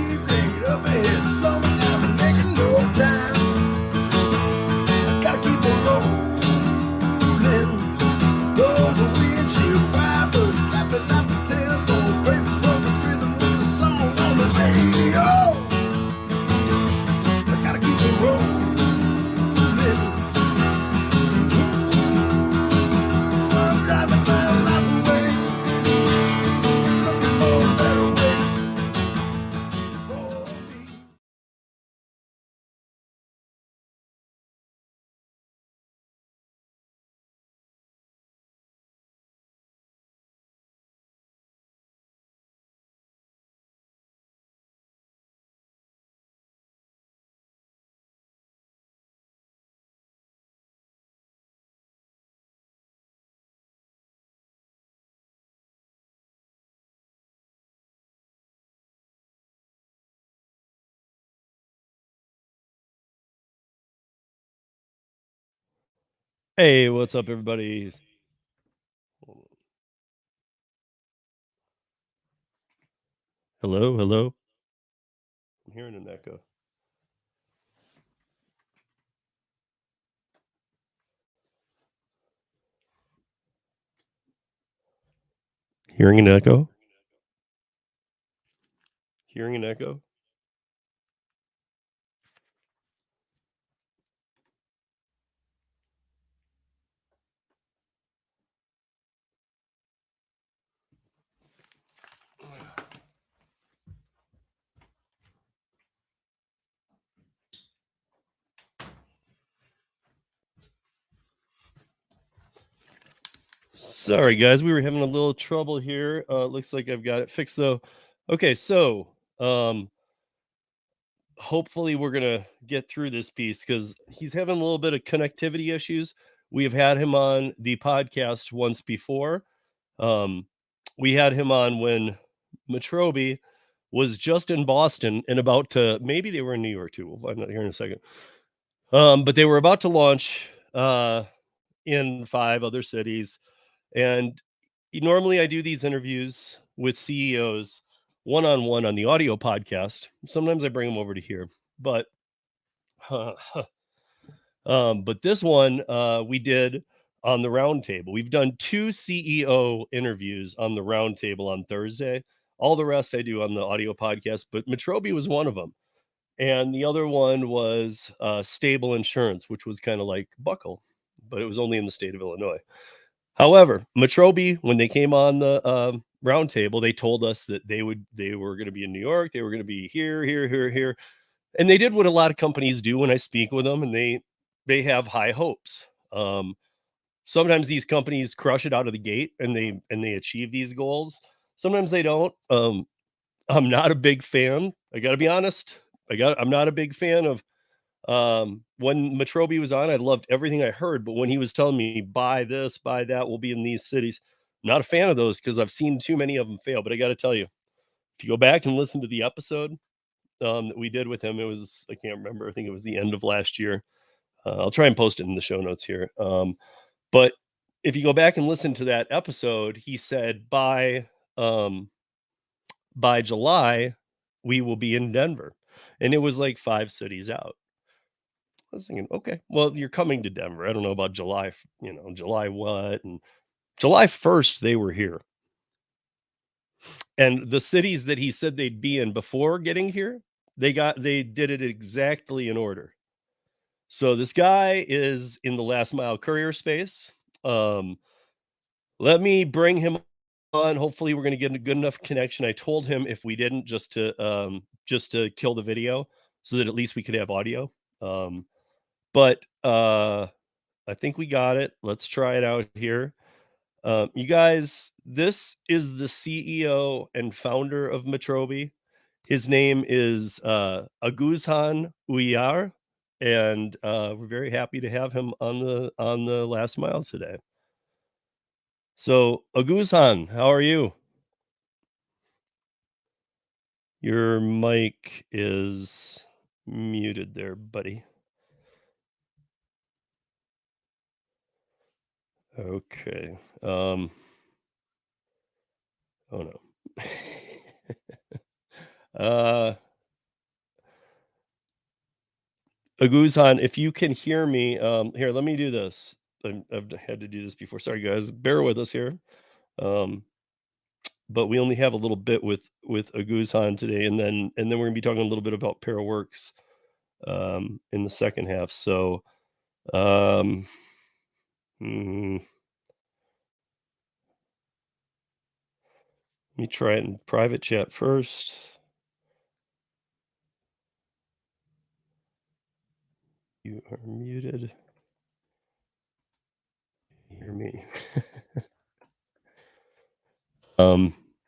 speed limit up ahead, slow me down and making no time. Gotta keep on rolling. Those are windshield wipers slapping out the tempo, break the perfect rhythm with the song on the radio. I gotta keep on rolling. I'm driving my life away, looking for a better way for me. Hey, what's up, everybody? Hello, hello. I'm hearing an echo. Hearing an echo? Hearing an echo? Sorry, guys, we were having a little trouble here. Looks like I've got it fixed though. Okay, so hopefully we're gonna get through this piece because he's having a little bit of connectivity issues. We have had him on the podcast once before. We had him on when Metrobi was just in Boston and about to, maybe they were in New York too. We'll find out here in a second. But they were about to launch in 5 other cities. And normally I do these interviews with CEOs one-on-one on the audio podcast. Sometimes I bring them over to here, but but this one we did on the roundtable. We've done 2 CEO interviews on the roundtable on Thursday. All the rest I do on the audio podcast, but Metrobi was one of them. And the other one was Stable Insurance, which was kind of like Buckle, but it was only in the state of Illinois. However, Metrobi, when they came on the roundtable, they told us that they were going to be in New York, they were going to be here, and they did what a lot of companies do when I speak with them, and they have high hopes. Sometimes these companies crush it out of the gate, and they achieve these goals. Sometimes they don't. I'm not a big fan. I got to be honest. I'm not a big fan of when Metrobi was on. I loved everything I heard, but when he was telling me buy this, buy that, we'll be in these cities, I'm not a fan of those because I've seen too many of them fail. But I got to tell you, if you go back and listen to the episode that we did with him, it was, I can't remember, I think it was the end of last year. I'll try and post it in the show notes here. But if you go back and listen to that episode, he said by July we will be in Denver, and it was like 5 cities out. I was thinking, okay, well, you're coming to Denver. I don't know about July, July what? And July 1st, they were here. And the cities that he said they'd be in before getting here, they did it exactly in order. So this guy is in the last mile courier space. Let me bring him on. Hopefully we're going to get a good enough connection. I told him if we didn't, just to kill the video so that at least we could have audio. But I think we got it. Let's try it out here. You guys, this is the CEO and founder of Metrobi. His name is Aguzhan Uyar, and we're very happy to have him on the last mile today. So, Aguzhan, how are you? Your mic is muted there, buddy. Okay. Oh no. Aguzhan, if you can hear me, here, let me do this. I've had to do this before. Sorry, guys. Bear with us here. Um, but we only have a little bit with Aguzhan today, and then we're gonna be talking a little bit about Paraworks in the second half. So um, let me try it in private chat first. You are muted. Hear me.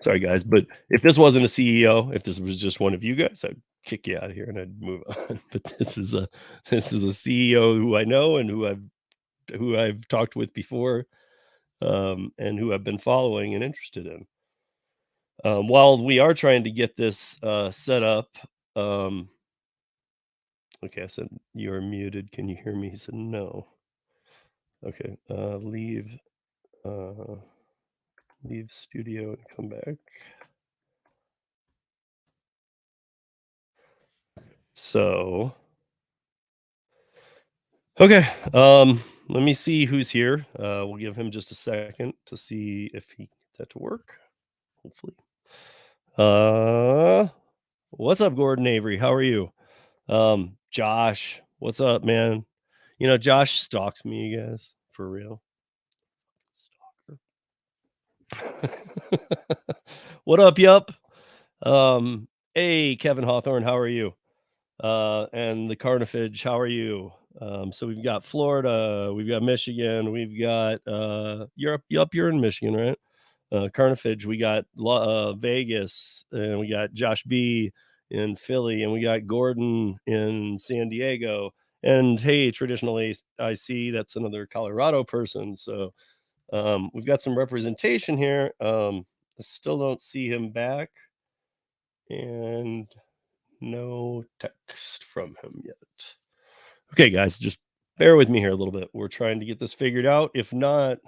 Sorry guys, but if this wasn't a CEO, if this was just one of you guys, I'd kick you out of here and I'd move on. But this is a CEO who I know and who I've talked with before, and who I've been following and interested in. While we are trying to get this set up, okay, I said you're muted. Can you hear me? He said no. Okay, leave studio and come back. So, okay, let me see who's here. We'll give him just a second to see if he get that to work. Hopefully. What's up, Gordon Avery? How are you? Josh, what's up, man? Josh stalks me, you guys, for real. Stalker. What up, yup? Hey, Kevin Hawthorne, how are you? And the Carnifage, how are you? So we've got Florida, we've got Michigan, we've got Europe. Yup, you're in Michigan, right? Carnifage, we got Vegas, and we got Josh B in Philly, and we got Gordon in San Diego. And hey, traditionally, I see that's another Colorado person. So we've got some representation here. I still don't see him back, and no text from him yet. Okay, guys, just bear with me here a little bit. We're trying to get this figured out. If not,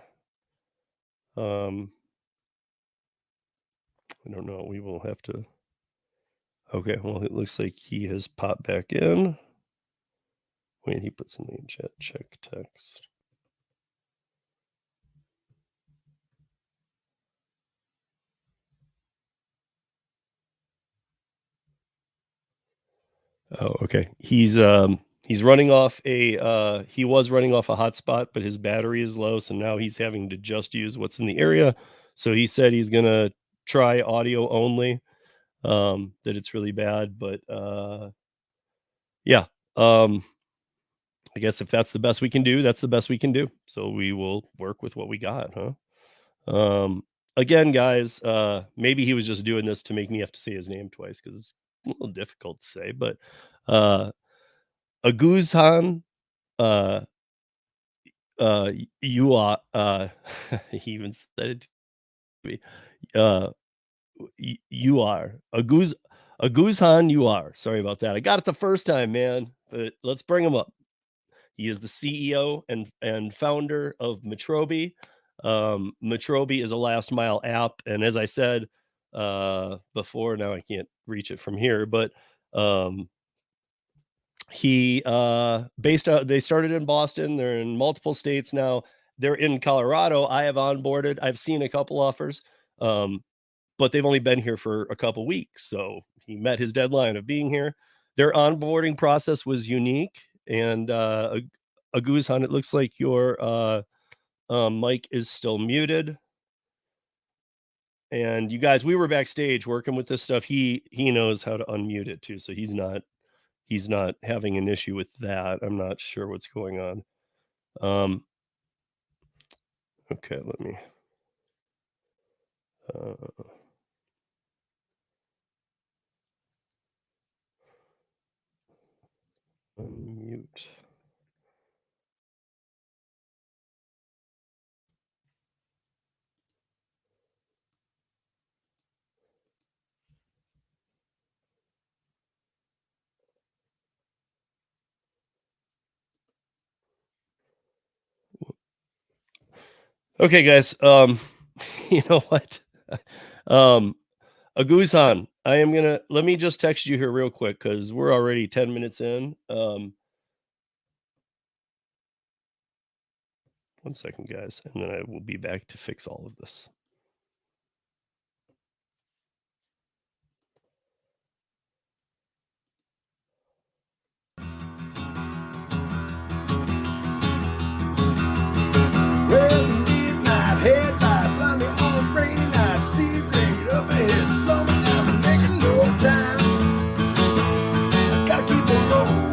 I don't know. We will have to. Okay, well, it looks like he has popped back in. Wait, he put something in chat. Check text. Oh, okay. He's running off he was running off a hotspot, but his battery is low, so now he's having to just use what's in the area. So he said he's gonna try audio only. That it's really bad, but yeah. I guess if that's the best we can do, that's the best we can do. So we will work with what we got, huh? Again, guys, maybe he was just doing this to make me have to say his name twice because it's a little difficult to say, but uh Aguzhan, uh you are he even said it to me. Uh you are Aguzhan, you are. Sorry about that. I got it the first time, man. But let's bring him up. He is the CEO and founder of Metrobi. Metrobi is a last mile app, and as I said before, now I can't reach it from here, but he based out. They started in Boston. They're in multiple states now. They're in Colorado. I have onboarded. I've seen a couple offers, but they've only been here for a couple weeks. So he met his deadline of being here. Their onboarding process was unique, and Aguzhan, it looks like your mic is still muted. And you guys, we were backstage working with this stuff. He knows how to unmute it too, so he's not having an issue with that. I'm not sure what's going on. Okay, let me unmute. Okay, guys. You know what? Aguzhan, let me just text you here real quick because we're already 10 minutes in. 1 second, guys, and then I will be back to fix all of this. Well, midnight headlight, blindly on a rainy night, steep grade up ahead, slow me down, I'm making no time. Gotta keep on rolling.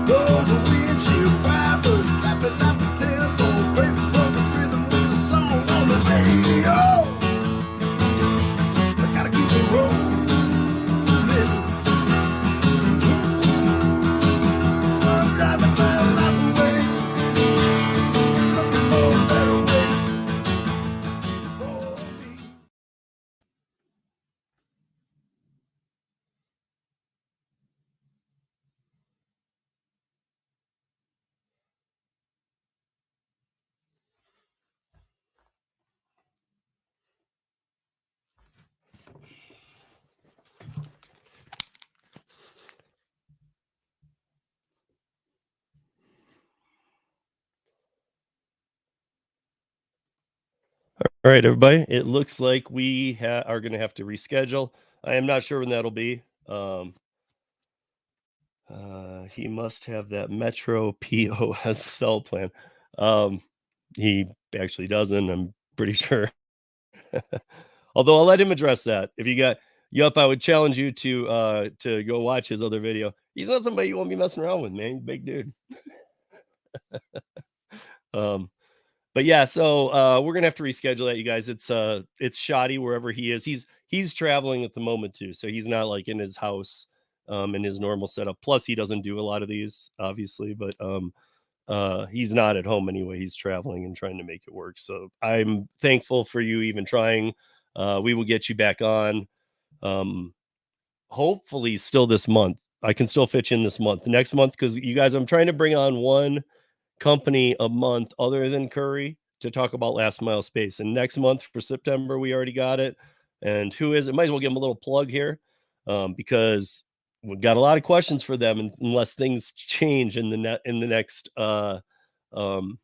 Those are windshield wipers slapping out the tempo, breaking from the rhythm with the song on the radio. I gotta keep on rolling. I'm driving my life away, looking for a better way for me. All right, everybody. It looks like we are going to have to reschedule. I am not sure when that'll be. He must have that Metro POS cell plan. He actually doesn't. I'm pretty sure. Although I'll let him address that. If you got Yup, I would challenge you to go watch his other video. He's not somebody you won't be messing around with, man. He's a big dude. Um, but yeah, so we're gonna have to reschedule that, you guys. It's shoddy wherever he is. He's traveling at the moment too, so he's not like in his house in his normal setup. Plus, he doesn't do a lot of these, obviously, but he's not at home anyway. He's traveling and trying to make it work. So I'm thankful for you even trying. We will get you back on. Hopefully still this month. I can still fit you in this month. Next month, because you guys, I'm trying to bring on one company a month other than Curri to talk about last mile space. And next month for September, we already got it. And who is it? Might as well give them a little plug here, because we've got a lot of questions for them, unless things change in the next um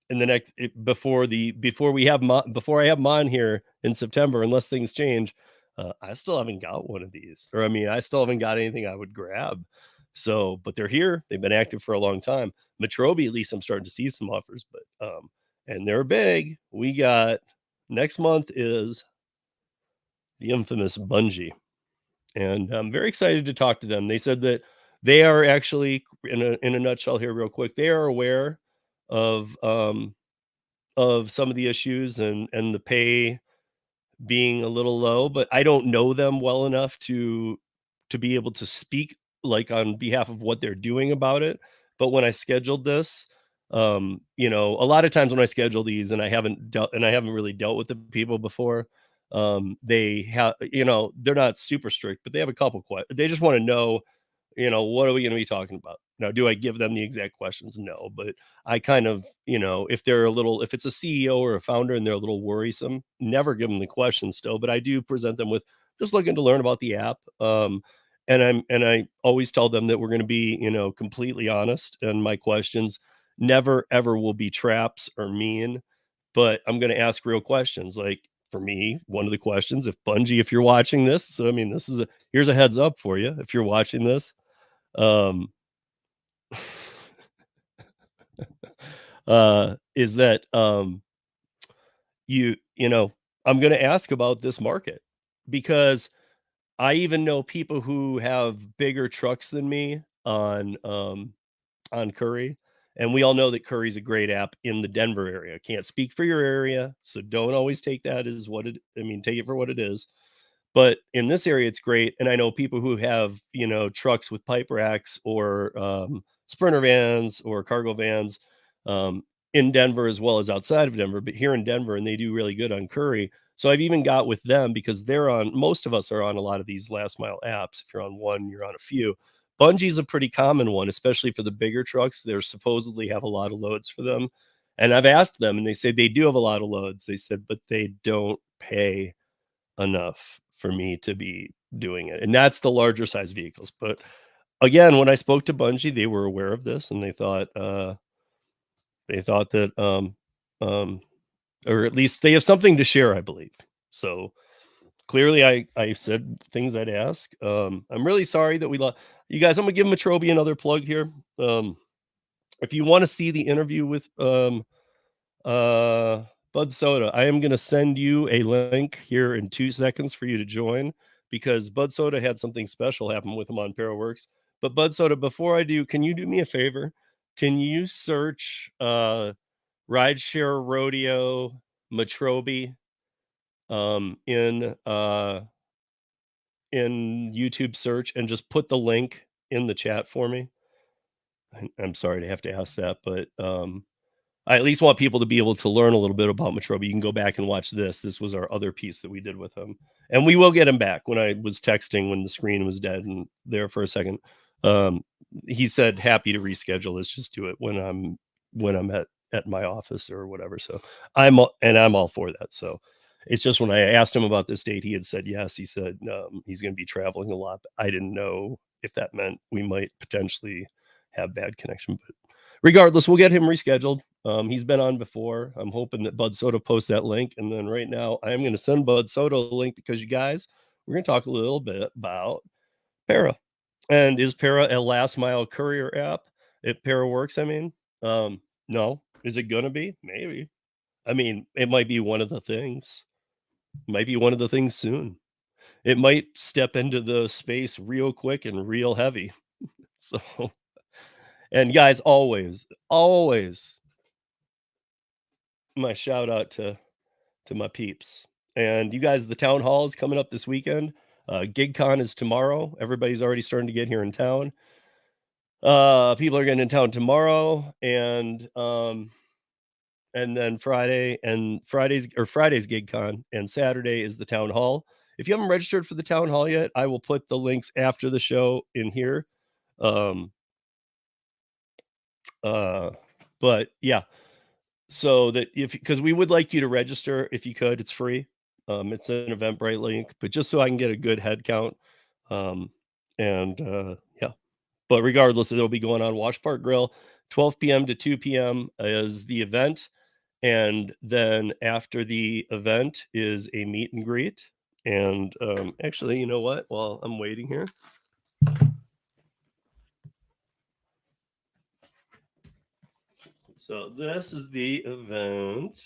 in the next before we have before I have them on here in September, unless things change. I still haven't got one of these, or I mean, I still haven't got anything I would grab. So, but they're here. They've been active for a long time. Metrobi, at least I'm starting to see some offers, but and they're big. We got next month is the infamous Bungee, and I'm very excited to talk to them. They said that they are actually in a nutshell here, real quick. They are aware of some of the issues and the pay being a little low, but I don't know them well enough to be able to speak like on behalf of what they're doing about it. But when I scheduled this, a lot of times when I schedule these and I haven't really dealt with the people before, they have, they're not super strict, but they have a couple questions. They just want to know, what are we going to be talking about? Now, do I give them the exact questions? No, but I kind of, if it's a CEO or a founder and they're a little worrisome, never give them the questions still, but I do present them with just looking to learn about the app. And I always tell them that we're going to be, completely honest, and my questions never ever will be traps or mean, but I'm going to ask real questions. Like for me, one of the questions, if Bungie, if you're watching this, so I mean, here's a heads up for you. If you're watching this, um, is that you know I'm going to ask about this market, because I even know people who have bigger trucks than me on Curri, and we all know that Curry's a great app in the Denver area. Can't speak for your area, so don't always take that as what it I mean, take it for what it is. But in this area, it's great, and I know people who have, trucks with pipe racks or, sprinter vans or cargo vans, in Denver as well as outside of Denver, but here in Denver, and they do really good on Curri. So I've even got with them, because most of us are on a lot of these last mile apps. If you're on one, you're on a few. Bungie's a pretty common one, especially for the bigger trucks. They supposedly have a lot of loads for them. And I've asked them, and they say they do have a lot of loads. They said, but they don't pay enough for me to be doing it. And that's the larger size vehicles. But again, when I spoke to Bungie, they were aware of this, and they thought, They thought that, um, or at least they have something to share, I believe. So clearly, I said things I'd ask. I'm really sorry that we lost you guys. I'm gonna give Metrobi another plug here. If you want to see the interview with uh, Bud Soda, I am gonna send you a link here in 2 seconds for you to join because Bud Soda had something special happen with him on Paraworks. But Bud Soda, before I do, can you do me a favor? Can you search Rideshare Rodeo Metrobi in YouTube search and just put the link in the chat for me? I'm sorry to have to ask that, but I at least want people to be able to learn a little bit about Metrobi. You can go back and watch this. This was our other piece that we did with him, and we will get him back. When I was texting when the screen was dead and there for a second, um, he said happy to reschedule. Let's just do it when I'm at my office or whatever. So I'm all for that. So it's just when I asked him about this date, he had said yes. He said he's going to be traveling a lot. But I didn't know if that meant we might potentially have bad connection, but regardless, we'll get him rescheduled. He's been on before. I'm hoping that Bud Soda posts that link. And then right now, I am going to send Bud Soda a link because you guys, we're going to talk a little bit about Para. And is Para a last mile courier app? If Para works, I mean, no. Is it going to be? Maybe. I mean, it might be one of the things. Might be one of the things soon. It might step into the space real quick and real heavy. So, and guys, always my shout out to my peeps. And you guys, the town hall is coming up this weekend. GigCon is tomorrow. Everybody's already starting to get here in town. People are getting in town tomorrow, and then Friday's GigCon, and Saturday is the town hall. If you haven't registered for the town hall yet, I will put the links after the show in here. Um, but yeah, so that if because we would like you to register if you could, it's free. It's an Eventbrite link, but just so I can get a good head count. Um, and yeah, but regardless, it'll be going on Wash Park Grill, 12 p.m. to 2 p.m. is the event. And then after the event is a meet and greet. And actually, you know what? While I'm waiting here, so this is the event.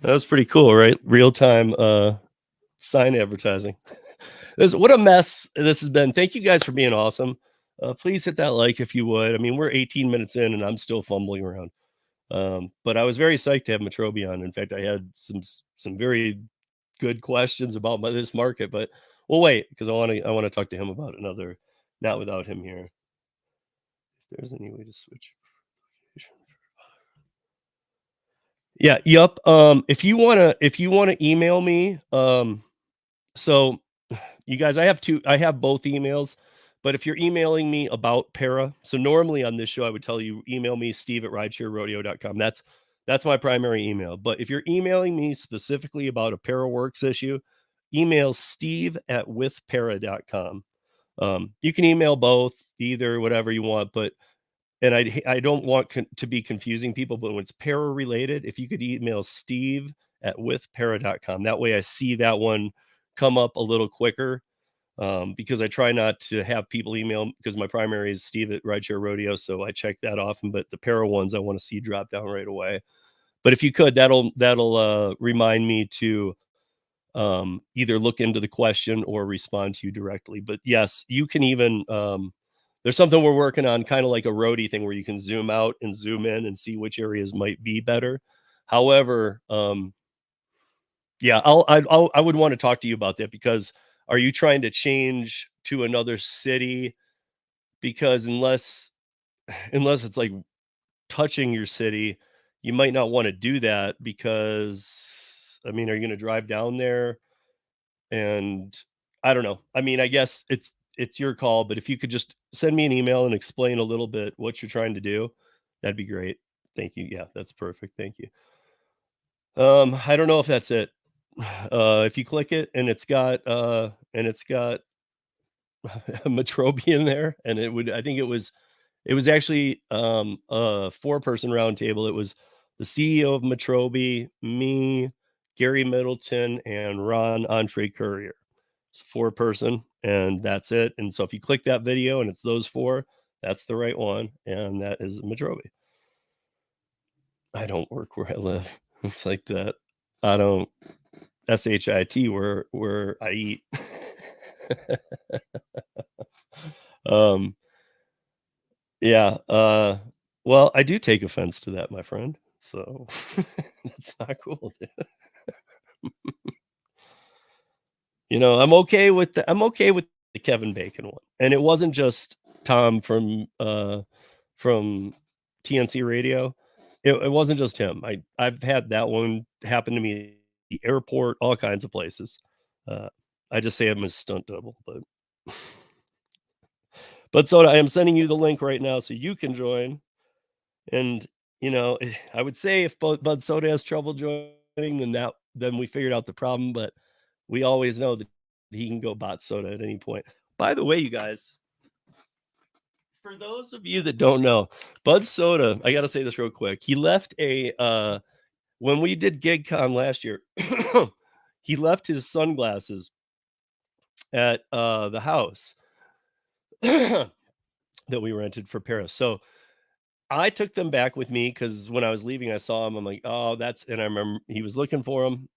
That was pretty cool, right? Real time sign advertising. What a mess this has been. Thank you guys for being awesome. Please hit that like if you would. I mean, we're 18 minutes in and I'm still fumbling around. But I was very psyched to have Metrobi on. In fact, I had some very good questions about this market, but we'll wait because I want to talk to him about another, not without him here. If there's any way to switch. Yeah, yep. If you wanna email me, so you guys, I have both emails, but if you're emailing me about Para, so normally on this show, I would tell you email me steve@ridesharerodeo.com. That's my primary email. But if you're emailing me specifically about a Paraworks issue, email steve@withpara.com. You can email both, either, whatever you want, but and I don't want to be confusing people, but when it's para related, if you could email steve@withpara.com. That way I see that one come up a little quicker, because I try not to have people email because my primary is steve@rideshare rodeo. So I check that often, but the para ones I want to see drop down right away. But if you could, that'll remind me to either look into the question or respond to you directly. But yes, you can even there's something we're working on, kind of like a roadie thing, where you can zoom out and zoom in and see which areas might be better. However, yeah, I would want to talk to you about that, because are you trying to change to another city? Because unless it's like touching your city, you might not want to do that, because I mean, are you going to drive down there? And I don't know. I mean, I guess it's your call, but if you could just send me an email and explain a little bit what you're trying to do, That'd be great. Thank you. Yeah, that's perfect. Thank you. I don't know if that's it. If you click it and it's got Metrobi in there, and I think it was actually a 4-person roundtable. It was the CEO of Metrobi, me, Gary Middleton, and Ron Entree Courier. It's 4-person, and that's it. And so if you click that video and it's those 4, that's the right one, and that is Metrobi. I don't work where I live. It's like that. I don't SHIT where I eat. um yeah, well, I do take offense to that, my friend. So that's not cool, dude. I'm okay with the Kevin Bacon one. And it wasn't just Tom from TNC Radio. It wasn't just him. I've had that one happen to me at the airport, all kinds of places. Uh, I just say I'm a stunt double, but Soda, I am sending you the link right now so you can join. And I would say if Bud Soda has trouble joining, then we figured out the problem. But we always know that he can go bot Soda at any point. By the way, you guys, for those of you that don't know, Bud Soda, I got to say this real quick. He left when we did GigCon last year, he left his sunglasses at the house that we rented for Paris. So I took them back with me because when I was leaving, I saw him. I'm like, oh, and I remember he was looking for them.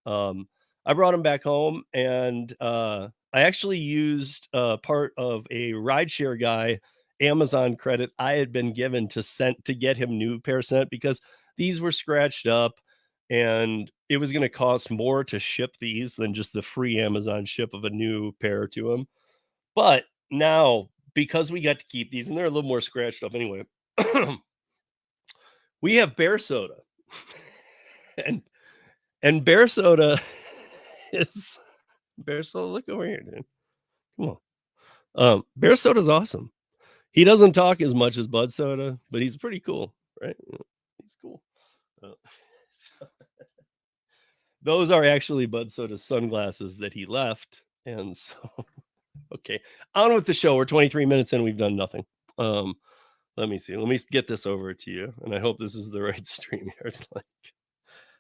I brought him back home, and I actually used part of a rideshare guy Amazon credit I had been given to get him new pair sent, because these were scratched up, and it was going to cost more to ship these than just the free Amazon ship of a new pair to him. But now, because we got to keep these, and they're a little more scratched up anyway. We have bear soda, and bear soda is bear soda. Look over here, dude. Come on. Bear soda's awesome. He doesn't talk as much as Bud Soda, but he's pretty cool, right? He's cool. So those are actually Bud Soda's sunglasses that he left, and so okay, on with the show. We're 23 minutes in. We've done nothing. Let me see. Let me get this over to you, and I hope this is the right stream here.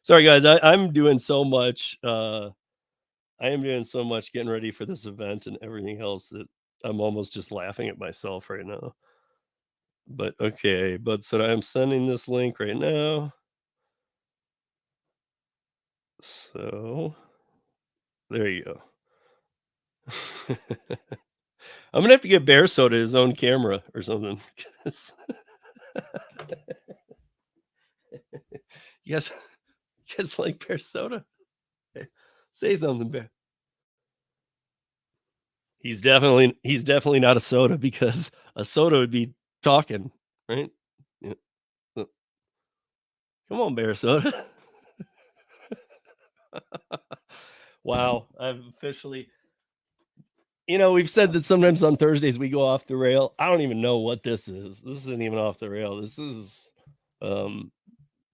Sorry, guys. I'm doing so much. I am doing so much getting ready for this event and everything else that I'm almost just laughing at myself right now. But okay, so I'm sending this link right now. So there you go. I'm gonna have to get Bear Soda his own camera or something. Yes, you guys like Bear Soda? Say something, Bear. He's definitely not a soda, because a soda would be talking, right? Yeah. Come on, Bear Soda. Wow, I've officially. We've said that sometimes on Thursdays we go off the rail. I don't even know what this is. This isn't even off the rail. This is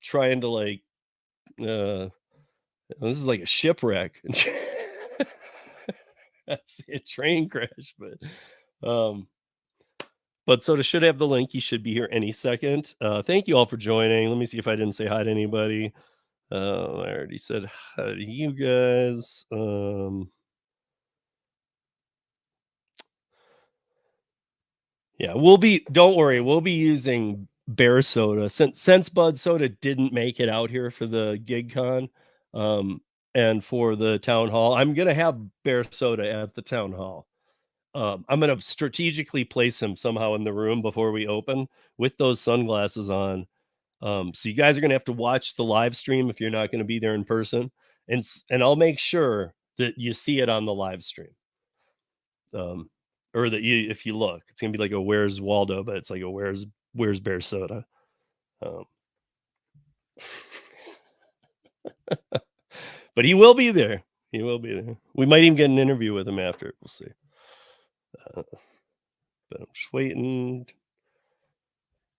trying to this is like a shipwreck. That's a train crash, but Soda should have the link. He should be here any second. Thank you all for joining. Let me see if I didn't say hi to anybody. I already said hi to you guys. Yeah, don't worry, we'll be using Bear Soda since Bud Soda didn't make it out here for the GigCon, and for the town hall. I'm gonna have Bear Soda at the town hall. I'm gonna strategically place him somehow in the room before we open with those sunglasses on. So you guys are gonna have to watch the live stream if you're not gonna be there in person, and I'll make sure that you see it on the live stream. Or that if you look, it's gonna be like a Where's Waldo, but it's like a Where's Bear Soda. Um, but he will be there. He will be there. We might even get an interview with him after. We'll see. But I'm just waiting.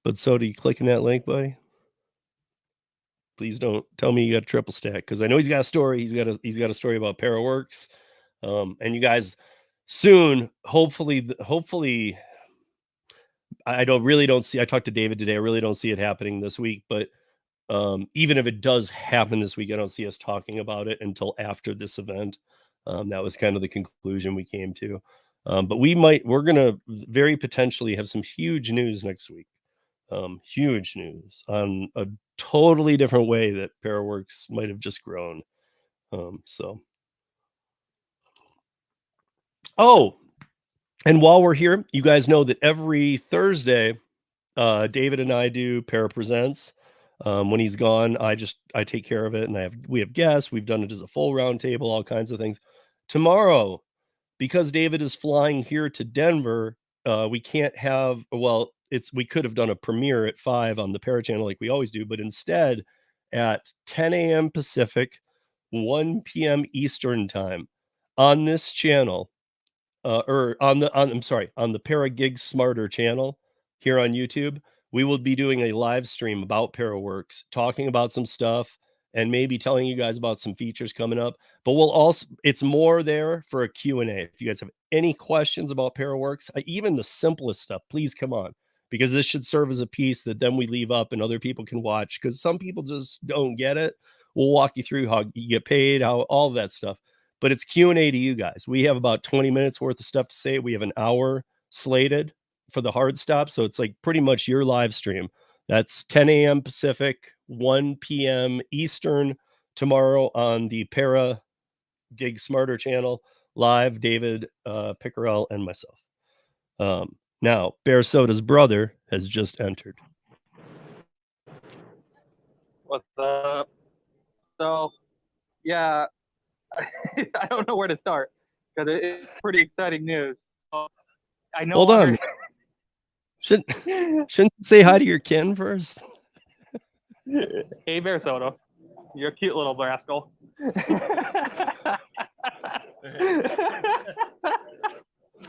But so do you clicking that link, buddy? Please don't tell me you got a triple stack, because I know he's got a story. He's got a story about Paraworks. And you guys soon, hopefully, I don't see. I talked to David today. I really don't see it happening this week, but even if it does happen this week, I don't see us talking about it until after this event. That was kind of the conclusion we came to. But we're going to very potentially have some huge news next week. Huge news on a totally different way that Paraworks might have just grown. Oh, and while we're here, you guys know that every Thursday, David and I do Para Presents. When he's gone, I take care of it, and we have guests. We've done it as a full round table, all kinds of things. Tomorrow, because David is flying here to Denver, we can't have. Well, we could have done a premiere at 5 on the Para channel like we always do, but instead, at 10 a.m. Pacific, 1 p.m. Eastern time, on this channel, or on the Para Gig Smarter channel here on YouTube, we will be doing a live stream about Paraworks, talking about some stuff and maybe telling you guys about some features coming up. But it's more there for a Q&A. If you guys have any questions about Paraworks, even the simplest stuff, please come on, because this should serve as a piece that then we leave up and other people can watch, because some people just don't get it. We'll walk you through how you get paid, how all of that stuff. But it's Q&A to you guys. We have about 20 minutes worth of stuff to say. We have an hour slated for the hard stop, so it's like pretty much your live stream. That's 10 a.m. Pacific, 1 p.m. Eastern tomorrow on the Para Gig Smarter channel, live, David Pickerel and myself. Now, Bear Soda's brother has just entered. What's up? So, yeah, I don't know where to start, because it's pretty exciting news. So, I know. Hold on. Shouldn't you say hi to your kin first? Hey, Bear Soda, you're a cute little rascal.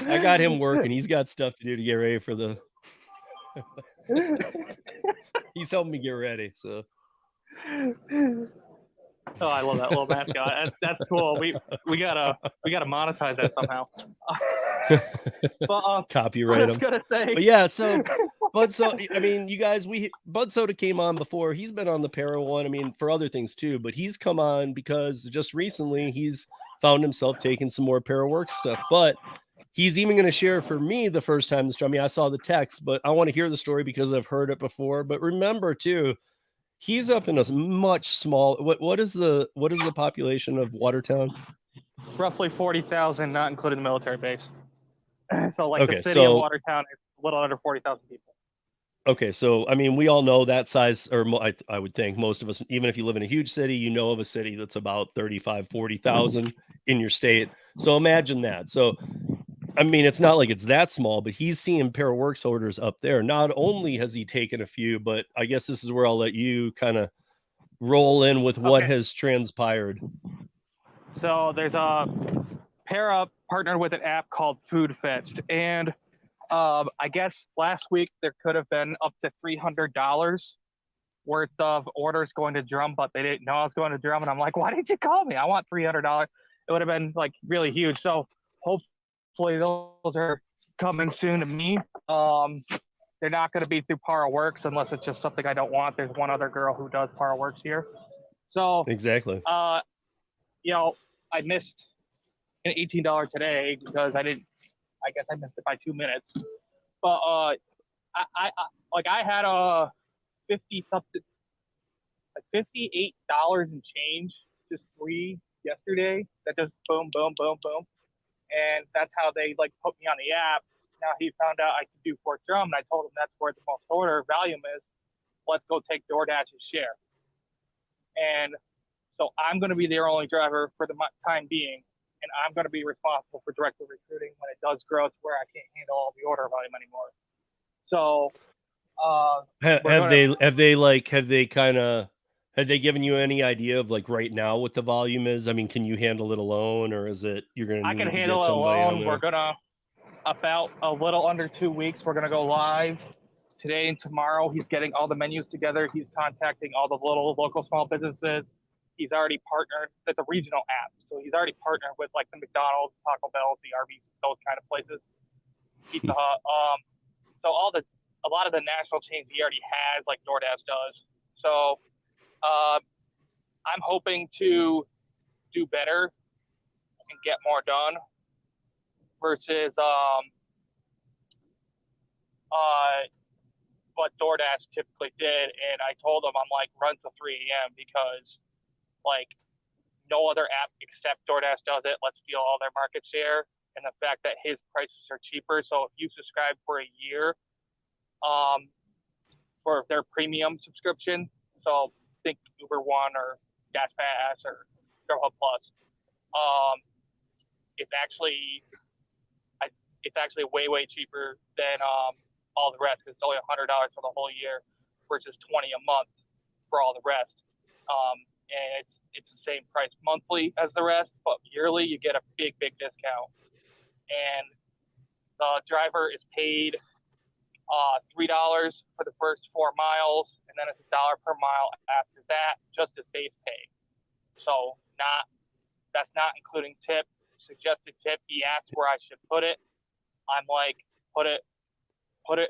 I got him working. He's got stuff to do to get ready for the. He's helping me get ready. So. Oh, I love that little mascot. That's cool. We gotta monetize that somehow. But, copyright him. I was gonna say. But yeah, so I mean, you guys, Bud Soda came on before. He's been on the Para one. I mean, for other things too, but he's come on because just recently he's found himself taking some more Paraworks stuff. But he's even going to share for me the first time this. I mean, I saw the text, but I want to hear the story because I've heard it before. But remember too, he's up in a much small. What is the population of Watertown? Roughly 40,000, not including the military base. So, like, the city of Watertown is a little under 40,000 people. Okay, so I mean, we all know that size, or I would think most of us, even if you live in a huge city, you know of a city that's about 35, 40,000 in your state. So imagine that. So, I mean, it's not like it's that small, but he's seeing Paraworks orders up there. Not only has he taken a few, but I guess this is where I'll let you kind of roll in with what has transpired. So there's a Para partnered with an app called Food Fetched, and I guess last week there could have been up to $300 worth of orders going to Drum, but they didn't know I was going to Drum, and I'm like, why didn't you call me? I want $300. It would have been like really huge. So hopefully those are coming soon to me. They're not going to be through Paraworks unless it's just something I don't want. There's one other girl who does Paraworks here. So exactly. You know, I missed an $18 today because I guess I missed it by 2 minutes. But I had a $58 and change, just free yesterday. That just boom, boom, boom, boom, and that's how they like put me on the app. Now he found out I could do Fort Drum, and I told him that's where the most order volume is. Let's go take DoorDash's share. And so I'm going to be their only driver for the time being, and I'm going to be responsible for direct recruiting when it does grow to where I can't handle all the order volume anymore. So, have they given you any idea of like right now what the volume is? I mean, can you handle it alone, or is it you're going to? I can handle it alone. We're gonna about a little under 2 weeks. We're gonna go live today and tomorrow, he's getting all the menus together. He's contacting all the little local small businesses. He's already partnered. It's a regional app, so he's already partnered with like the McDonald's, Taco Bell, the Arby's, those kind of places. Pizza Hut. So a lot of the national chains he already has, like DoorDash does. So I'm hoping to do better and get more done versus what DoorDash typically did. And I told him, I'm like, run till 3 a.m. because like no other app except DoorDash does it. Let's steal all their market share. And the fact that his prices are cheaper. So if you subscribe for a year for their premium subscription, so think Uber One or Gas Pass or Grubhub Plus, it's actually way cheaper than all the rest, because it's only $100 for the whole year versus $20 a month for all the rest. And it's the same price monthly as the rest, but yearly you get a big discount. And the driver is paid $3 for the first 4 miles, and then it's $1 per mile after that, just as base pay. So that's not including tip, suggested tip. He asked where I should put it. I'm like, put it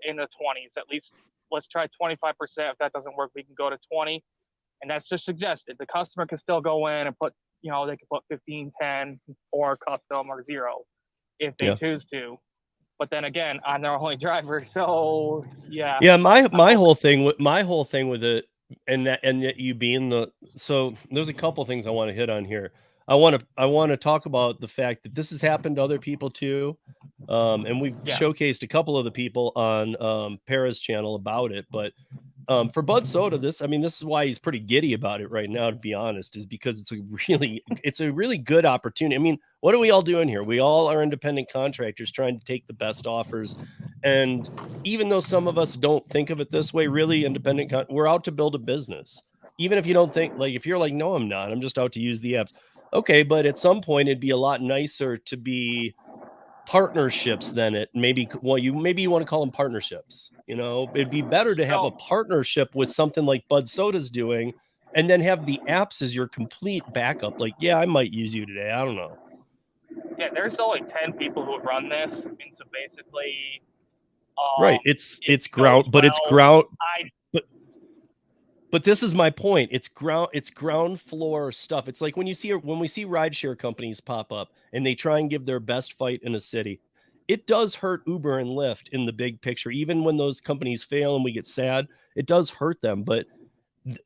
in the 20s at least. Let's try 25%. If that doesn't work, we can go to 20. And that's just suggested. The customer can still go in and put, they can put 15, 10, or custom or 0 if they choose to. But then again, I'm their only driver, so yeah. Yeah, my whole thing with it, and that you being so there's a couple things I want to hit on here. I want to talk about the fact that this has happened to other people too, and we've showcased a couple of the people on Para's channel about it. But for Bud Soda, this is why he's pretty giddy about it right now, to be honest, is because it's a really good opportunity. I mean, what are we all doing here? We all are independent contractors trying to take the best offers. And even though some of us don't think of it this way, really we're out to build a business. Even if you don't think, like, if you're like, no, I'm not, I'm just out to use the apps. Okay. But at some point it'd be a lot nicer to be partnerships than it maybe you want to call them partnerships. It'd be better to have a partnership with something like Bud Soda's doing, and then have the apps as your complete backup. Like, yeah, I might use you today, I don't know. Yeah, there's only 10 people who run this, and so basically right, it's ground, but it's ground. But this is my point. It's ground floor stuff. It's like when we see rideshare companies pop up and they try and give their best fight in a city. It does hurt Uber and Lyft in the big picture. Even when those companies fail and we get sad, it does hurt them. But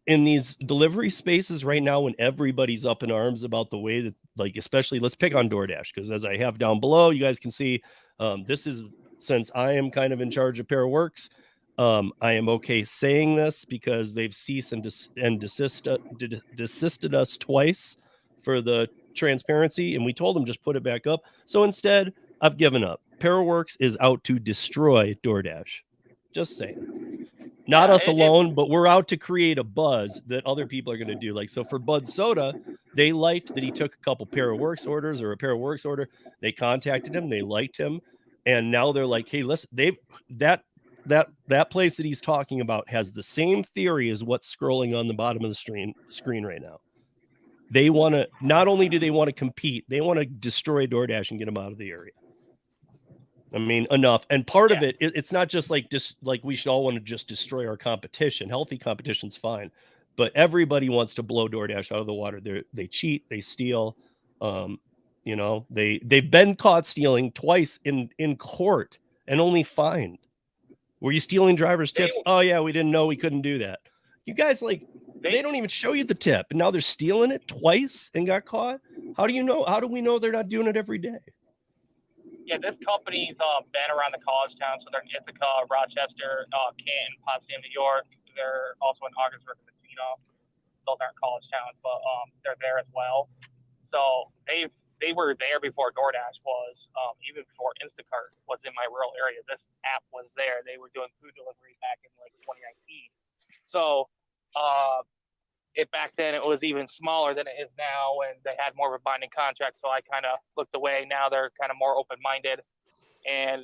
in these delivery spaces right now, when everybody's up in arms about the way that, like, especially let's pick on DoorDash, because as I have down below, you guys can see, this is, since I am kind of in charge of Para Works, I am okay saying this because they've ceased and desisted us twice for the transparency, and we told them just put it back up. So instead, I've given up. Paraworks is out to destroy DoorDash. Just saying. Not us alone, but we're out to create a buzz that other people are going to do. Like, so for Bud Soda, they liked that he took a couple Paraworks orders or a Paraworks order. They contacted him. They liked him. And now they're like, hey, listen, that place that he's talking about has the same theory as what's scrolling on the bottom of the screen right now. They want to, not only do they want to compete, they want to destroy DoorDash and get them out of the area. I mean, enough. And part of it's not just like we should all want to just destroy our competition. Healthy competition's fine, but everybody wants to blow DoorDash out of the water. They cheat, they steal. They've been caught stealing twice in court and only fined. Were you stealing drivers' tips? Oh yeah, we didn't know, we couldn't do that. You guys, like, they don't even show you the tip, and now they're stealing it twice and got caught. How do you know? How do we know they're not doing it every day? Yeah, this company's been around the college town, so they're in Ithaca, Rochester, Canton, Potsdam, New York. They're also in Augsburg, Messina. Those aren't college towns, but they're there as well. So they were there before DoorDash was, even before Instacart was in my rural area. This app was there. They were doing food delivery back in like 2019. So back then it was even smaller than it is now, and they had more of a binding contract. So I kind of looked away. Now they're kind of more open-minded, and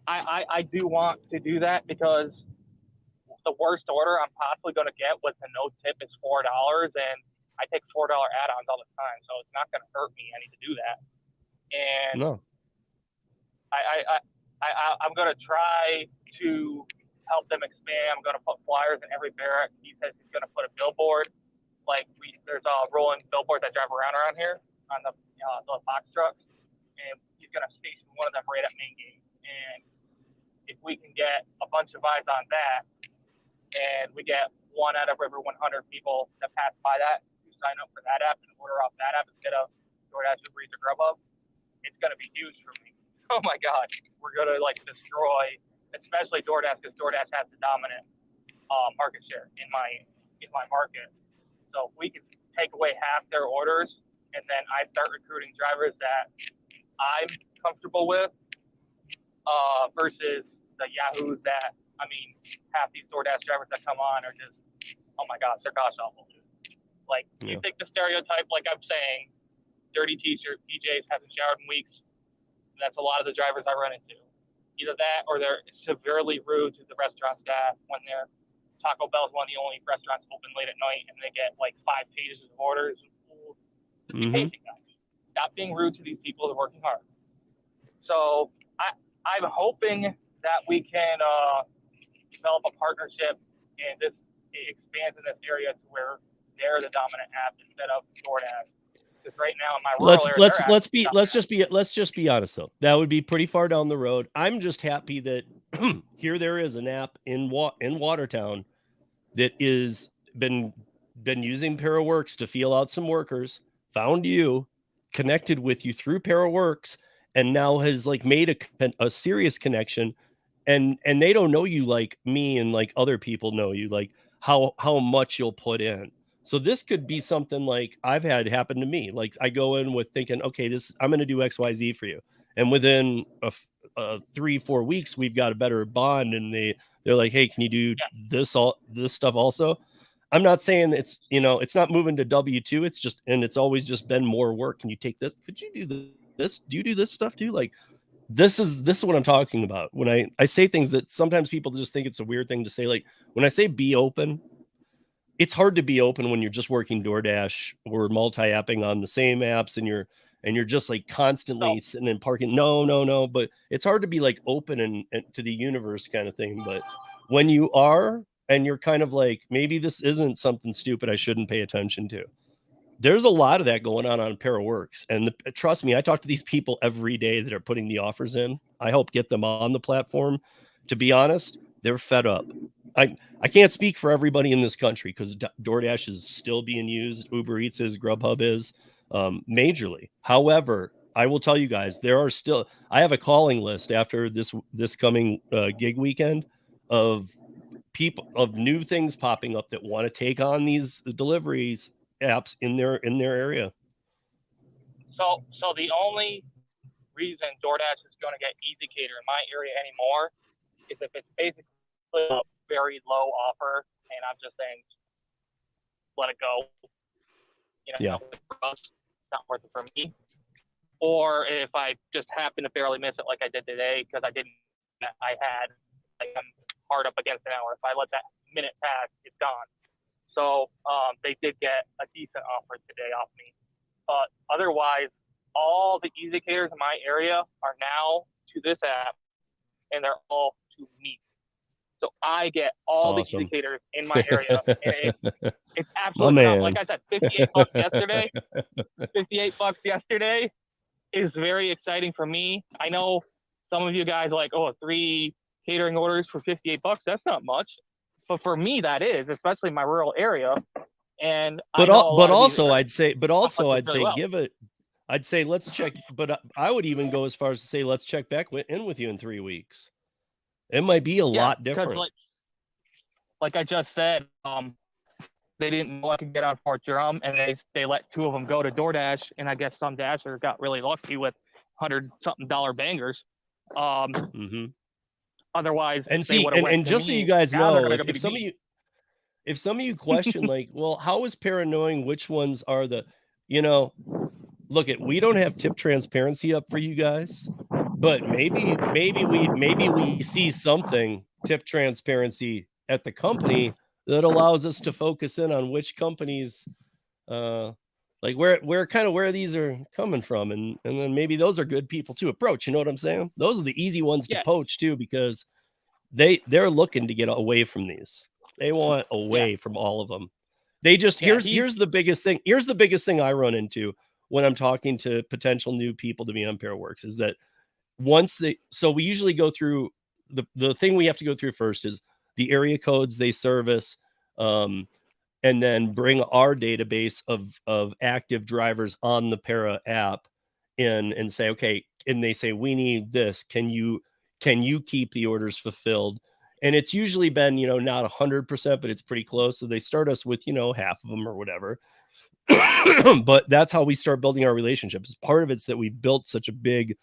I do want to do that because the worst order I'm possibly going to get with the no tip is $4, and I take $4 add-ons all the time, so it's not going to hurt me any to do that. And No. I'm going to try to help them expand. I'm going to put flyers in every barrack. He says he's going to put a billboard. Like there's a rolling billboard that drive around here on the box trucks, and he's going to station one of them right at main gate. And if we can get a bunch of eyes on that, and we get 1 out of every 100 people that pass by that who sign up for that app and order off that app instead of DoorDash, Uber Eats, or Grubhub, it's going to be huge for me. Oh my God, we're going to like destroy, especially DoorDash, because DoorDash has the dominant market share in my market. So if we can take away half their orders, and then I start recruiting drivers that I'm comfortable with, versus the Yahoos that, I mean, half these DoorDash drivers that come on are just, oh my gosh, they're gosh awful, dude. Like, you think the stereotype, like I'm saying, dirty t-shirt, PJs, haven't showered in weeks. That's a lot of the drivers I run into. Either that or they're severely rude to the restaurant staff when they're Taco Bell's one of the only restaurants open late at night and they get like 5 pages of orders. Just be patient, guys. Stop being rude to these people that are working hard. So I'm hoping that we can develop a partnership and this expands in this area to where they're the dominant app instead of DoorDash. Because right now in my rural area, let's just be honest though. That would be pretty far down the road. I'm just happy that here there is an app in Watertown that is been using ParaWorks to feel out some workers, found you, connected with you through ParaWorks, and now has like made a serious connection. And they don't know you like me and like other people know you, like how much you'll put in. So this could be something like I've had happen to me. Like I go in with thinking, okay, I'm going to do XYZ for you. And within 3-4 weeks, we've got a better bond. And they're like, hey, can you do this stuff also? I'm not saying it's, it's not moving to W2. It's just, and it's always just been more work. Can you take this? Could you do this? Do you do this stuff too? Like, this is what I'm talking about. When I say things that sometimes people just think it's a weird thing to say. Like when I say be open, it's hard to be open when you're just working DoorDash or multi-apping on the same apps and you're just like constantly sitting in parking. No. But it's hard to be like open and to the universe kind of thing. But when you are, and you're kind of like, maybe this isn't something stupid I shouldn't pay attention to. There's a lot of that going on ParaWorks. And trust me, I talk to these people every day that are putting the offers in. I help get them on the platform. To be honest, they're fed up. I can't speak for everybody in this country because DoorDash is still being used. Uber Eats is, Grubhub is, majorly. However, I will tell you guys, I have a calling list after this coming gig weekend of people, of new things popping up that want to take on these deliveries apps in their area. So the only reason DoorDash is going to get Easy Cater in my area anymore is if it's basically a very low offer, and I'm just saying, let it go. It's not worth it for us, it's not worth it for me. Or if I just happen to barely miss it, like I did today, because I'm hard up against an hour. If I let that minute pass, it's gone. So they did get a decent offer today off me. But otherwise, all the Easy Caters in my area are now to this app, and they're all to me. So I get all the Easy Caters in my area. And it's absolutely not, like I said, $58 yesterday. $58 yesterday is very exciting for me. I know some of you guys are like, 3 catering orders for $58. That's not much. But for me, that is, especially in my rural area. And I'd say give it. I'd say let's check. But I would even go as far as to say let's check back in with you in 3 weeks. It might be a lot different. Like I just said, they didn't know I could get on Fort Drum, and they let 2 of them go to DoorDash, and I guess some Dasher got really lucky with $100-something bangers. Otherwise, and see, and just so you guys know, if some of you question, like, well, how is Para knowing which ones are the, look, we don't have tip transparency up for you guys, but maybe we see something, tip transparency at the company, that allows us to focus in on which companies, like where these are coming from, and then maybe those are good people to approach. You know what I'm saying? Those are the easy ones to poach too, because they're looking to get away from these. They want away from all of them. They just here's the biggest thing. Here's the biggest thing I run into when I'm talking to potential new people to be on PairWorks is that so we usually go through the thing we have to go through first is the area codes they service, and then bring our database of active drivers on the Para app in and say, okay, and they say, we need this. Can you keep the orders fulfilled? And it's usually been, not 100%, but it's pretty close. So they start us with, half of them or whatever. But that's how we start building our relationships. Part of it's that we built such a big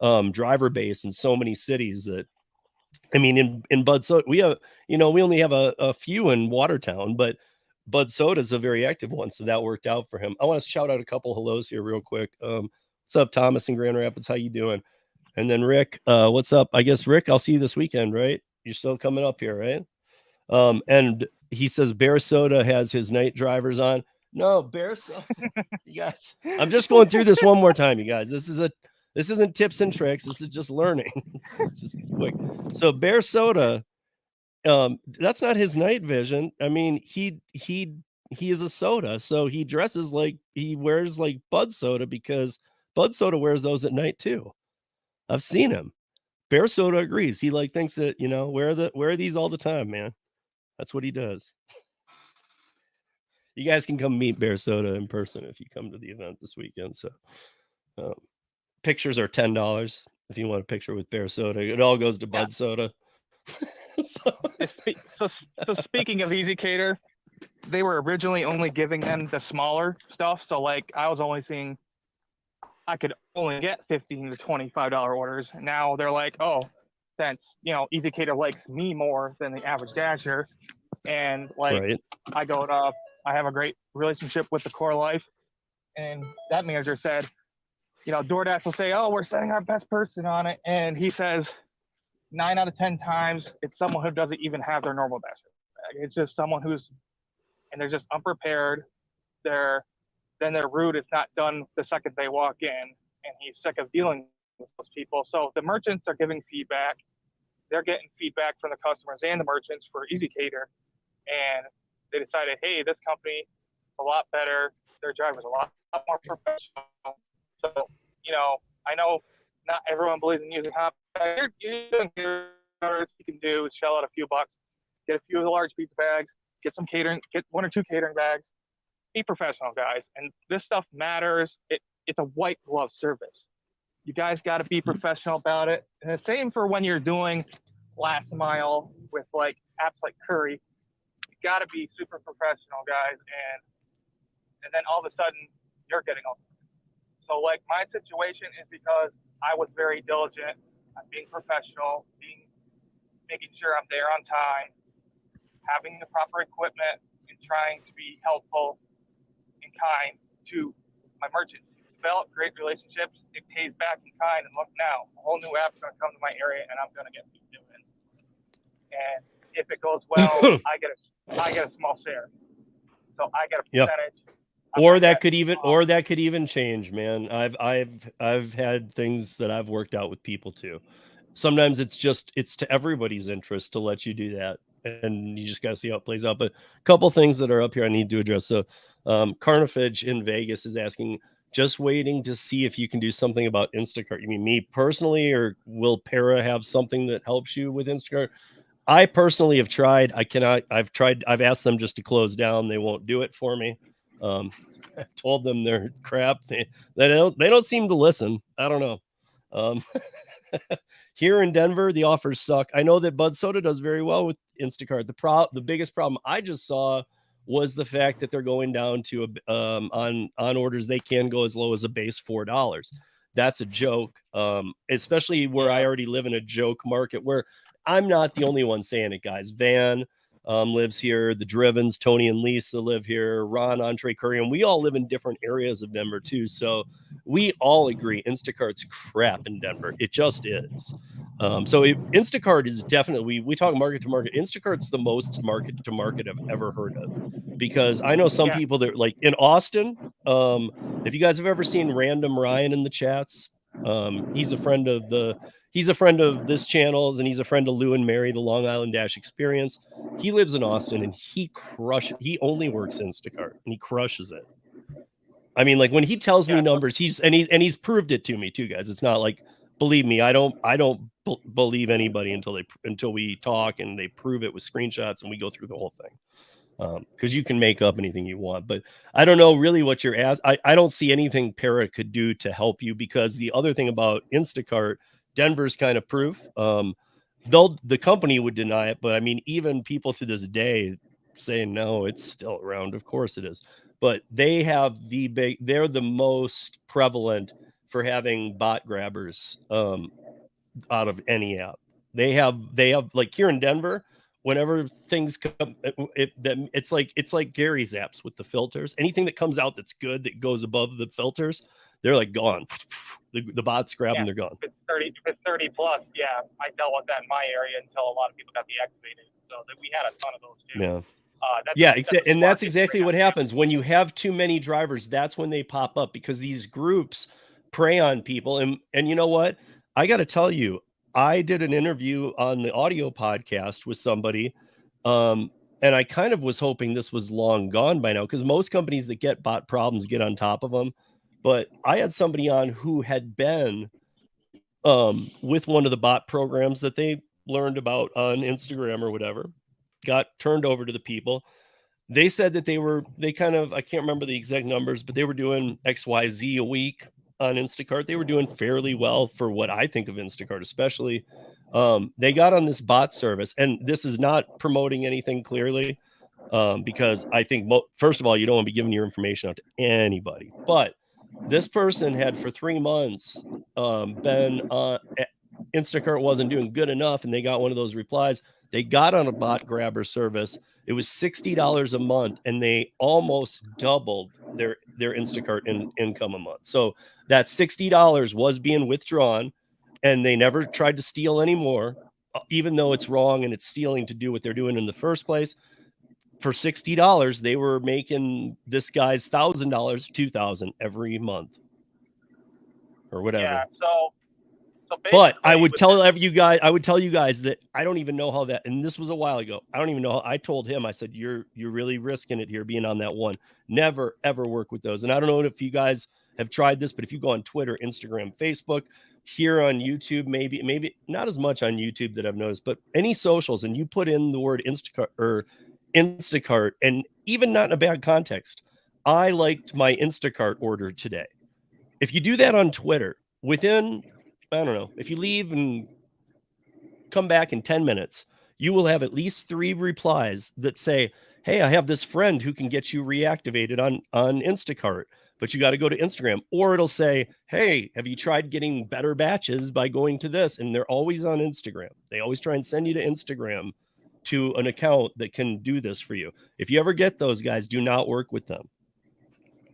driver base in so many cities that, I mean, in Bud Soda, we have, we only have a few in Watertown, but Bud Soda is a very active one. So that worked out for him. I want to shout out a couple hellos here real quick. What's up, Thomas in Grand Rapids? How you doing? And then Rick, what's up? I guess, Rick, I'll see you this weekend, right? You're still coming up here, right? And he says Bear Soda has his night drivers on. No, Bear Soda. You guys, I'm just going through this one more time, you guys. This isn't tips and tricks. This is just learning. This is just quick. So Bear Soda, that's not his night vision. I mean, he is a soda, so he dresses like he wears like Bud Soda because Bud Soda wears those at night too. I've seen him. Bear Soda agrees. He thinks that, wear these all the time, man. That's what he does. You guys can come meet Bear Soda in person if you come to the event this weekend. So pictures are $10 if you want a picture with Bear Soda. It all goes to Bud Soda. So speaking of Easy Cater, they were originally only giving them the smaller stuff. So I was only seeing I could only get $15 to $25 orders. Now they're like, oh, since Easy Cater likes me more than the average Dasher, and right. I have a great relationship with the Core Life, and that manager said, DoorDash will say, oh, we're sending our best person on it, and he says 9 out of 10 times it's someone who doesn't even have their normal Dasher bag. It's just someone they're just unprepared. They're rude. It's not done the second they walk in, and he's sick of dealing with those people. So the merchants are giving feedback. They're getting feedback from the customers and the merchants for Easy Cater, and they decided, hey, this company is a lot better. Their driver's a lot more professional. So, I know not everyone believes in using hot bags. You can do is shell out a few bucks, get a few of the large pizza bags, get 1 or 2 catering bags. Be professional, guys. And this stuff matters. It's a white glove service. You guys got to be professional about it. And the same for when you're doing last mile with apps like Curri. You got to be super professional, guys. And then all of a sudden you're getting all. So my situation is because I was very diligent at being professional, making sure I'm there on time, having the proper equipment, and trying to be helpful and kind to my merchants. Develop great relationships. It pays back in kind. And look now, a whole new app's going to come to my area, and I'm going to get to do it. And if it goes well, I get a small share. So I get a percentage. Or that could even change, man. I've had things that I've worked out with people too. Sometimes it's to everybody's interest to let you do that, and you just got to see how it plays out. But a couple things that are up here I need to address. So Carnifage in Vegas is asking, just waiting to see if you can do something about Instacart. You mean me personally, or will Para have something that helps you with Instacart? I personally have tried. I've asked them just to close down. They won't do it for me. I told them they're crap. They don't seem to listen. I don't know. Here in Denver, the offers suck. I know that Bud Soda does very well with Instacart. The biggest problem I just saw was the fact that they're going down to on orders they can go as low as a base $4. That's a joke, especially where I already live in a joke market where I'm not the only one saying it, guys. Van, lives here. The Drivens, Tony and Lisa live here. Ron, Andre, Curri, and we all live in different areas of Denver too. So we all agree Instacart's crap in Denver. It just is. Instacart is definitely, we talk market to market. Instacart's the most market to market I've ever heard of, because I know some people that like in Austin. If you guys have ever seen Random Ryan in the chats, he's a friend of this channel's, and he's a friend of Lou and Mary, the Long Island Dash Experience. He lives in Austin and he only works Instacart and he crushes it. I mean, like when he tells me numbers, he's proved it to me too, guys. It's not like, believe me, I don't believe anybody until we talk and they prove it with screenshots and we go through the whole thing. Because you can make up anything you want, but I don't know really what you're asking. I don't see anything Para could do to help you, because the other thing about Instacart, Denver's kind of proof. The company would deny it, but I mean, even people to this day say no, it's still around. Of course it is, but they're the most prevalent for having bot grabbers out of any app. They have like here in Denver, whenever things come, it's like Gary's apps with the filters. Anything that comes out that's good, that goes above the filters, they're like gone. The bots grab them, they're gone. If it's 30 plus, I dealt with that in my area until a lot of people got deactivated. So we had a ton of those too. And that's exactly what happens when you have too many drivers. That's when they pop up, because these groups prey on people. And you know what? I got to tell you, I did an interview on the audio podcast with somebody, and I kind of was hoping this was long gone by now, because most companies that get bot problems get on top of them. But I had somebody on who had been with one of the bot programs that they learned about on Instagram or whatever, got turned over to the people. They said that I can't remember the exact numbers, but they were doing XYZ a week on Instacart. They were doing fairly well for what I think of Instacart, especially. They got on this bot service, and this is not promoting anything clearly, because I think, first of all, you don't want to be giving your information out to anybody. But this person had for 3 months been Instacart wasn't doing good enough, and they got one of those replies. They got on a bot grabber service. It was $60 a month, and they almost doubled their Instacart income a month. So that $60 was being withdrawn, and they never tried to steal anymore, even though it's wrong and it's stealing to do what they're doing in the first place. For $60, they were making this guy's $1,000, $2,000 every month, or whatever. Yeah. So but I would tell you guys that I don't even know how that, and this was a while ago. I don't even know how. I told him, I said, you're really risking it here being on that one. Never, ever work with those. And I don't know if you guys have tried this, but if you go on Twitter, Instagram, Facebook, here on YouTube, maybe not as much on YouTube that I've noticed, but any socials, and you put in the word Instacart, and even not in a bad context, I liked my Instacart order today. If you do that on Twitter, within, I don't know, if you leave and come back in 10 minutes, you will have at least 3 replies that say, hey, I have this friend who can get you reactivated on Instacart, but you got to go to Instagram. Or it'll say, hey, have you tried getting better batches by going to this? And they're always on Instagram. They always try and send you to Instagram to an account that can do this for you. If you ever get those guys, do not work with them.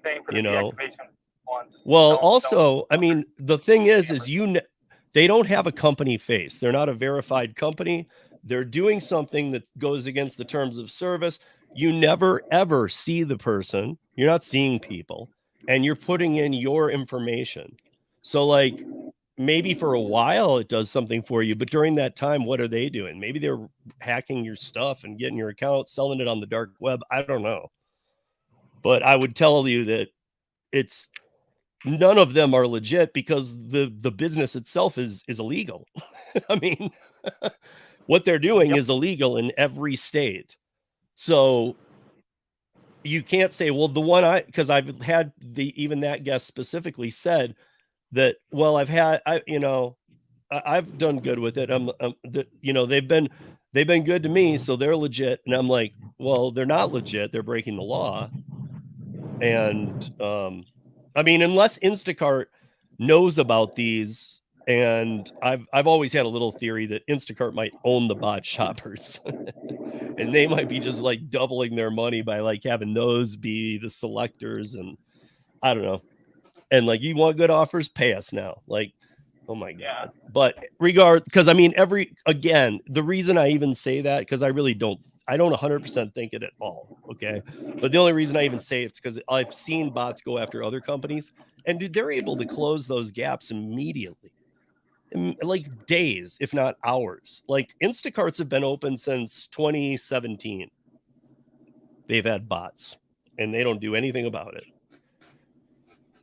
Same for the deactivation ones. Well, also, I mean, the thing is they don't have a company face. They're not a verified company. They're doing something that goes against the terms of service. You never, ever see the person. You're not seeing people, and you're putting in your information. So, like, maybe for a while it does something for you, but during that time, what are they doing? Maybe they're hacking your stuff and getting your account, selling it on the dark web. I don't know. But I would tell you that none of them are legit, because the business itself is illegal. I mean, what they're doing is illegal in every state. So you can't say, well, the one because I've had even that guest specifically said that, well, I've done good with it. They've been good to me, so they're legit. And I'm like, well, they're not legit. They're breaking the law. And I mean, unless Instacart knows about these, and I've always had a little theory that Instacart might own the bot shoppers. and they might be just like doubling their money by like having those be the selectors, and I don't know. And like, you want good offers, pay us now. Like, oh my God. But because I mean, the reason I even say that, because I don't 100% think it at all. Okay. But the only reason I even say it's because I've seen bots go after other companies, and dude, they're able to close those gaps immediately. In like days, if not hours. Like, Instacarts have been open since 2017. They've had bots, and they don't do anything about it.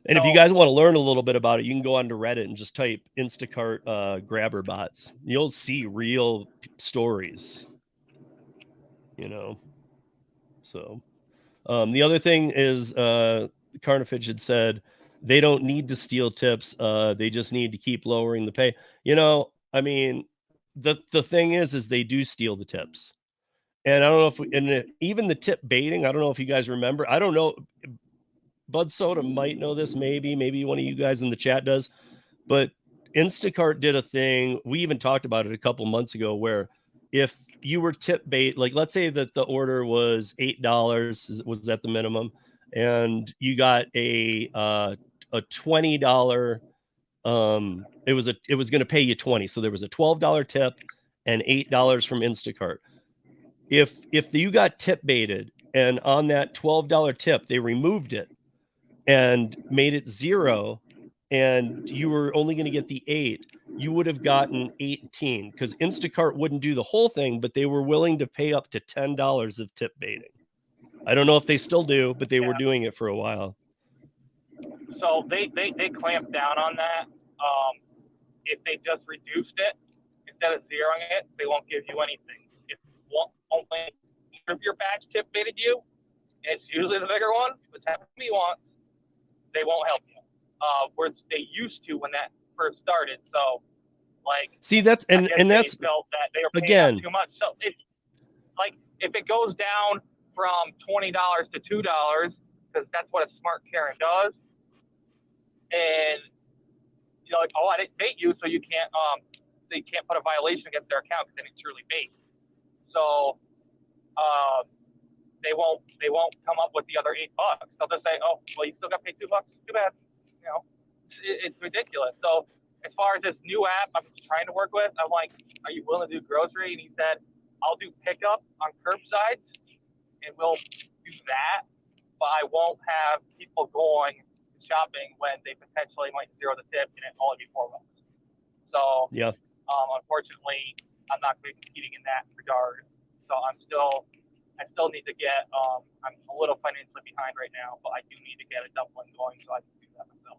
And if you guys want to learn a little bit about it, you can go onto Reddit and just type Instacart grabber bots. You'll see real stories, you know. So the other thing is Carnifage had said they don't need to steal tips. They just need to keep lowering the pay. You know, I mean, the thing is they do steal the tips. And I don't know if even the tip baiting, I don't know if you guys remember. I don't know. Bud Soda might know this, maybe one of you guys in the chat does, but Instacart did a thing. We even talked about it a couple months ago, where if you were tip bait, like let's say that the order was $8, was at the minimum, and you got a $20, it was going to pay you 20. So there was a $12 tip and $8 from Instacart. If you got tip baited, and on that $12 tip, they removed it and made it 0, and you were only going to get the 8, you would have gotten 18, because Instacart wouldn't do the whole thing, but they were willing to pay up to $10 of tip baiting. I don't know if they still do, but they were doing it for a while. So they clamped down on that. If they just reduced it, instead of zeroing it, they won't give you anything. If your batch tip baited you, and it's usually the bigger one, which happened to me once, they won't help you. Where they used to when that first started. So, like, see, that's and that's they felt that they were paying too much. So if it goes down from $20 to $2, because that's what a smart Karen does, and you're like, oh, I didn't bait you, so you can't put a violation against their account because they didn't truly bait. So they won't come up with the other $8. They'll just say, oh, well, you still got to pay $2. Too bad. You know, it's ridiculous. So as far as this new app I'm trying to work with, I'm like, are you willing to do grocery? And he said, I'll do pickup on curbside, and we'll do that, but I won't have people going shopping when they potentially might zero the tip and it only be $4. So yeah, unfortunately, I'm not going to be competing in that regard. So I still need to get. I'm a little financially behind right now, but I do need to get a dumpling going so I can do that myself.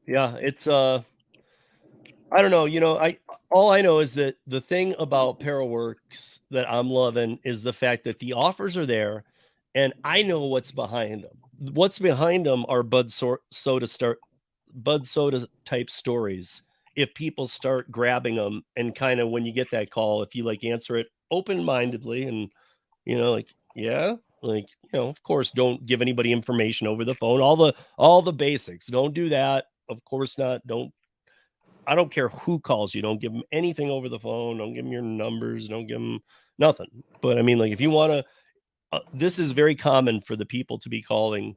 Yeah, it's I don't know, you know, all I know is that the thing about Paraworks that I'm loving is the fact that the offers are there, and I know what's behind them. What's behind them are Bud Soda type stories. If people start grabbing them, and kind of when you get that call, if you like answer it open-mindedly, and you know, like, yeah, like, you know, of course, don't give anybody information over the phone. All the basics. Don't do that. Of course not. I don't care who calls you. Don't give them anything over the phone. Don't give them your numbers. Don't give them nothing. But I mean, like, if you want to, this is very common for the people to be calling.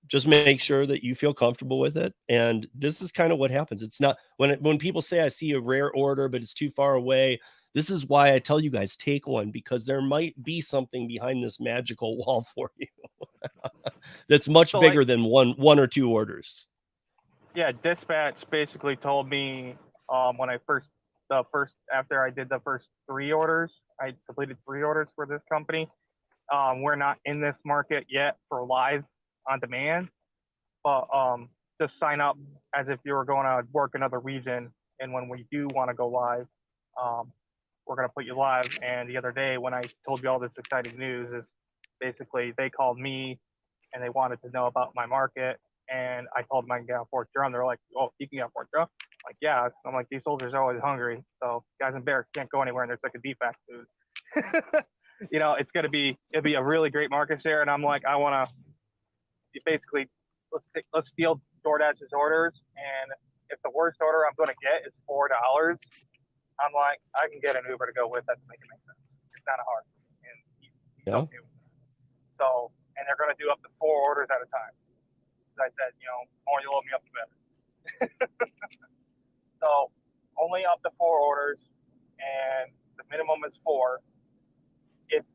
Just make sure that you feel comfortable with it. And this is kind of what happens. It's not when people say I see a rare order, but it's too far away. This is why I tell you guys, take one, because there might be something behind this magical wall for you that's much bigger than one or two orders. Yeah, dispatch basically told me when after I did the first 3 orders, I completed 3 orders for this company. We're not in this market yet for live on demand, but just sign up as if you were going to work another region, and when we do want to go live, we're going to put you live. And the other day when I told you all this exciting news, is basically they called me and they wanted to know about my market, and I told them I can get on Fort Drum. They're like, oh, you can get on Fort Drum? I'm like, yeah. I'm like, these soldiers are always hungry, so guys in barracks can't go anywhere and there's like a defect food. You know, it'll be a really great market share. And I'm like, I want to basically, let's steal DoorDash's orders. And if the worst order I'm going to get is $4, I'm like, I can get an Uber to go with that to make it make sense. It's not hard, and he's Yeah. okay with it. So, and they're going to do up to 4 orders at a time. As I said, the more you load me up, the better. So, only up to 4 orders, and the minimum is 4. If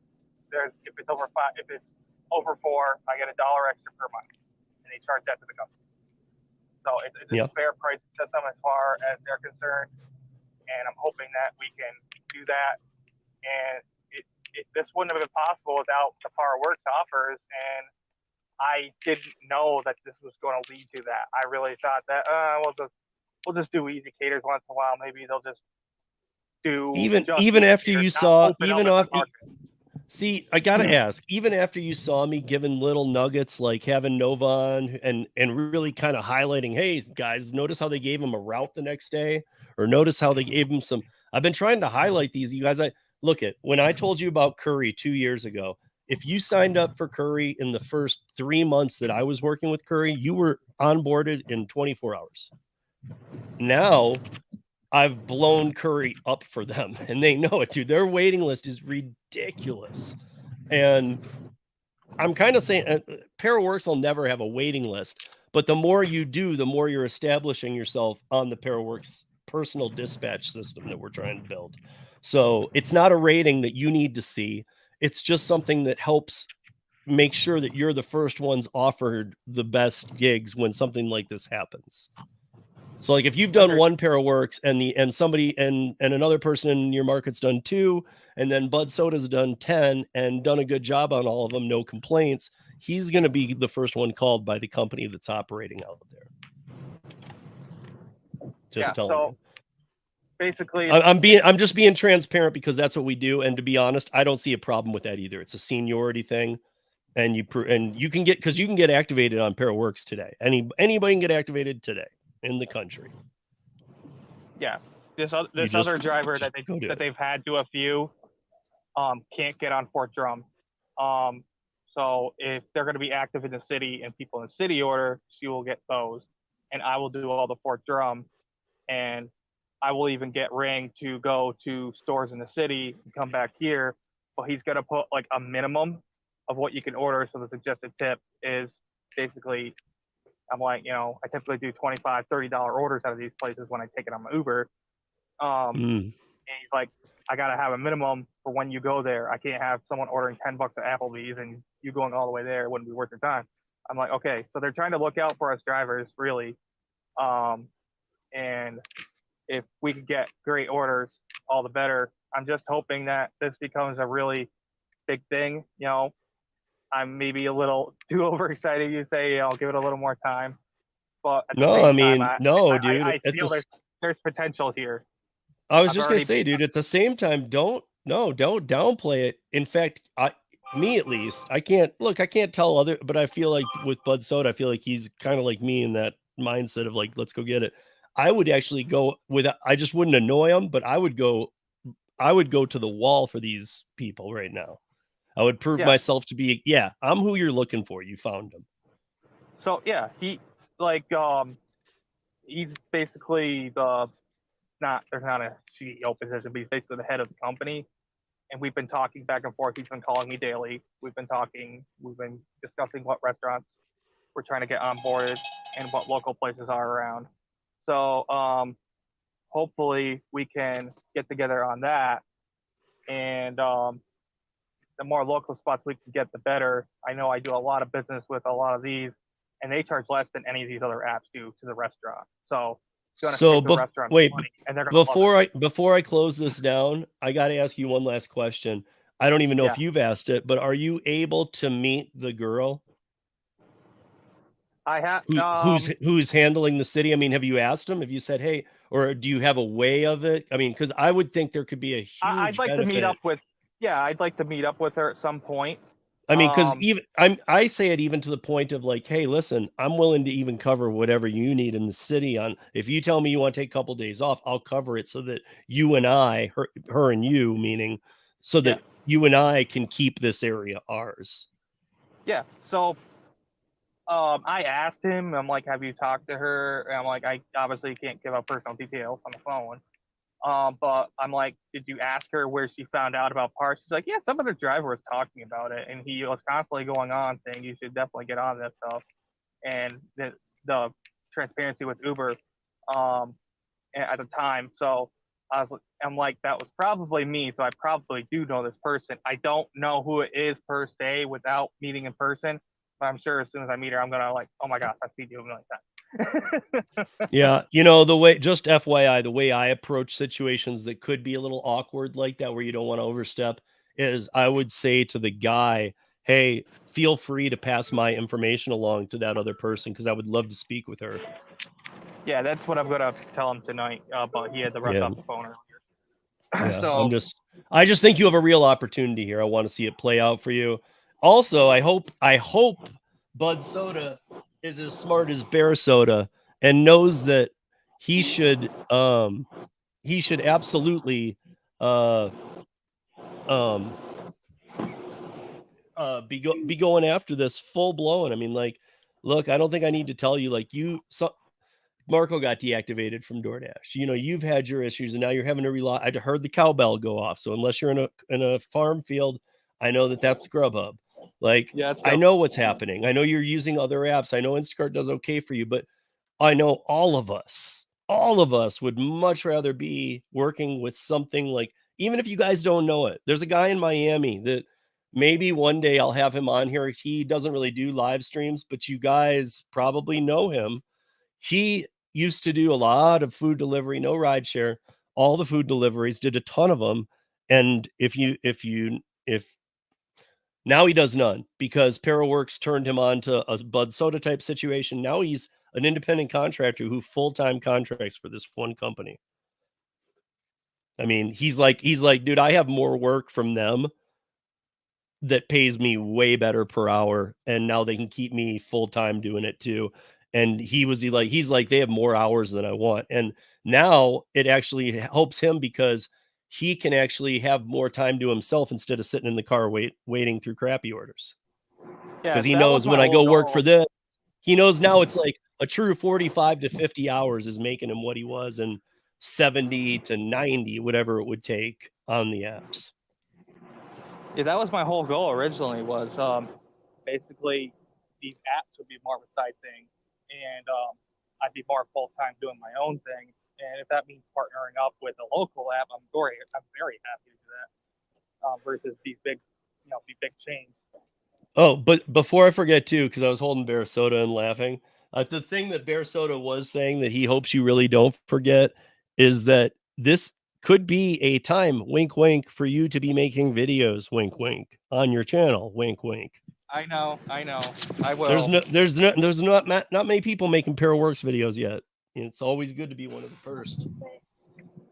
it's over 5, if it's over 4, I get $1 extra per month, and they charge that to the customer. So it's a fair price system as far as they're concerned, and I'm hoping that we can do that. And this wouldn't have been possible without the Power Works offers, and I didn't know that this was going to lead to that. I really thought that we'll just do easy caters once in a while. Maybe they'll just do even after you saw See, I gotta Hmm. ask, even after you saw me giving little nuggets like having Nova on and really kind of highlighting, hey guys, notice how they gave him a route the next day, or notice how they gave him some. I've been trying to highlight these. You guys, I look at when I told you about Curri 2 years ago. If you signed up for Curri in the first 3 months that I was working with Curri, you were onboarded in 24 hours. Now I've blown Curri up for them, and they know it, dude. Their waiting list is ridiculous. And I'm kind of saying Paraworks will never have a waiting list, but the more you do, the more you're establishing yourself on the Paraworks personal dispatch system that we're trying to build. So it's not a rating that you need to see. It's just something that helps make sure that you're the first ones offered the best gigs when something like this happens. So like if you've done one Paraworks and somebody and another person in your market's done 2, and then Bud Soda's done 10 and done a good job on all of them, no complaints, he's going to be the first one called by the company that's operating out there. Just telling you. Basically, I'm just being transparent because that's what we do, and to be honest, I don't see a problem with that either. It's a seniority thing, and you can get activated on Paraworks today. Anybody can get activated today in the country. Yeah, this other driver that they've had to a few can't get on Fort Drum. So if they're going to be active in the city and people in the city order, she will get those, and I will do all the Fort Drum, and I will even get Ring to go to stores in the city and come back here. But he's going to put like a minimum of what you can order. So the suggested tip is basically, I'm like, I typically do $25, $30 orders out of these places when I take it on my Uber. And he's like, I got to have a minimum for when you go there. I can't have someone ordering $10 at Applebee's and you going all the way there. It wouldn't be worth your time. I'm like, okay. So they're trying to look out for us drivers, really. And if we could get great orders, all the better. I'm just hoping that this becomes a really big thing. I'm maybe a little too overexcited. You say, give it a little more time. But at the same time, I feel there's potential here. I was just going to say, dude, at the same time, don't downplay it. In fact, me at least, I can't tell other, but I feel like with Bud Soda, I feel like he's kind of like me in that mindset of like, let's go get it. I would actually go I just wouldn't annoy them, but I would go to the wall for these people right now. I would prove myself to be, I'm who you're looking for. You found him. So yeah, he's basically there's not a CEO position, but he's basically the head of the company. And we've been talking back and forth. He's been calling me daily. We've been discussing what restaurants we're trying to get onboarded and what local places are around. So hopefully we can get together on that. And the more local spots we can get, the better. I know I do a lot of business with a lot of these, and they charge less than any of these other apps do to the restaurant. So wait, before I close this down, I got to ask you one last question. I don't even know if you've asked it, but are you able to meet the girl? I have who's handling the city? I mean, have you asked him? Have you said, hey, or do you have a way of it? I mean, because I would think there could be a huge I'd like benefit. To meet up with. Yeah, I'd like to meet up with her at some point. I mean, because I say it even to the point of like, hey, listen, I'm willing to even cover whatever you need in the city. If you tell me you want to take a couple of days off, I'll cover it so that you and I, her and you, meaning, so that you and I can keep this area ours. Yeah. So, I asked him. I'm like, have you talked to her? And I'm like, I obviously can't give out personal details on the phone. But I'm like, did you ask her where she found out about parts? She's like, yeah, some other driver was talking about it, and he was constantly going on saying you should definitely get on this stuff. And the transparency with Uber at the time. So I'm like, that was probably me. So I probably do know this person. I don't know who it is per se without meeting in person, but I'm sure as soon as I meet her, I'm gonna like, oh my gosh, I've seen you a million times. Yeah, you know, the way, just FYI, the way I approach situations that could be a little awkward like that, where you don't want to overstep, is I would say to the guy, hey, feel free to pass my information along to that other person because I would love to speak with her. Yeah, that's what I'm gonna tell him tonight. But he had to rush Yeah. off the phone earlier. Yeah, So I just think you have a real opportunity here. I want to see it play out for you. Also, I hope Bud Soda is as smart as Bear Soda and knows that he should absolutely be going after this full blown. I mean, like, look, I don't think I need to tell you, like, Marco got deactivated from DoorDash. You know, you've had your issues, and now you're having to rely. I heard the cowbell go off. So unless you're in a farm field, I know that that's Grubhub. Like, yeah, I know what's happening. I know you're using other apps. I know Instacart does okay for you, but I know all of us would much rather be working with something like, even if you guys don't know it, there's a guy in Miami that maybe one day I'll have him on here. He doesn't really do live streams, but you guys probably know him. He used to do a lot of food delivery, no ride share, all the food deliveries, did a ton of them. And if now he does none because Paraworks turned him on to a Bud Soda type situation. Now he's an independent contractor who full-time contracts for this one company. I mean, he's like, dude, I have more work from them that pays me way better per hour, and now they can keep me full-time doing it too. And he's like, they have more hours than I want. And now it actually helps him because he can actually have more time to himself instead of sitting in the car waiting through crappy orders. Because he knows when I go work for this, he knows now it's like a true 45 to 50 hours is making him what he was in 70 to 90, whatever it would take on the apps. Yeah, that was my whole goal originally, was basically these apps would be more of a side thing, and I'd be more full-time doing my own thing. And if that means partnering up with a local app, I'm very happy to do that, versus these big chains. Oh, but before I forget too, because I was holding Bear Soda and laughing, the thing that Bear Soda was saying that he hopes you really don't forget is that this could be a time, wink, wink, for you to be making videos, wink, wink, on your channel, wink, wink. I know. I will. There's not many people making Paraworks videos yet. It's always good to be one of the first.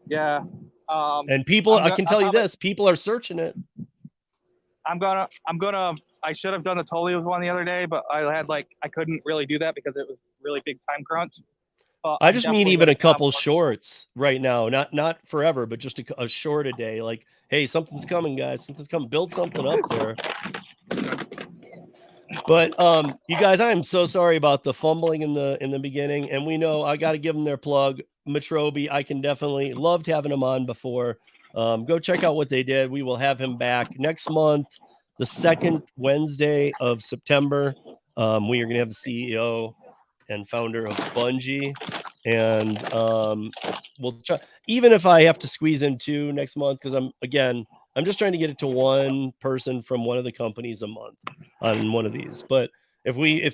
Yeah. And people, I can tell you this, people are searching it. I'm gonna. I should have done the Tolios one the other day, but I couldn't really do that because it was really big time crunch. But I just mean even a couple shorts right now, not forever, but just a short a day. Like, hey, something's coming, guys. Something's coming. Build something up there. But you guys, I am so sorry about the fumbling in the beginning, and we know I got to give them their plug. Metrobi, I can definitely loved having him on before. Go check out what they did. We will have him back next month, the second Wednesday of September. We are going to have the CEO and founder of Bungie, and we'll try, even if I have to squeeze in 2 next month, because I'm just trying to get it to one person from one of the companies a month on one of these. But if we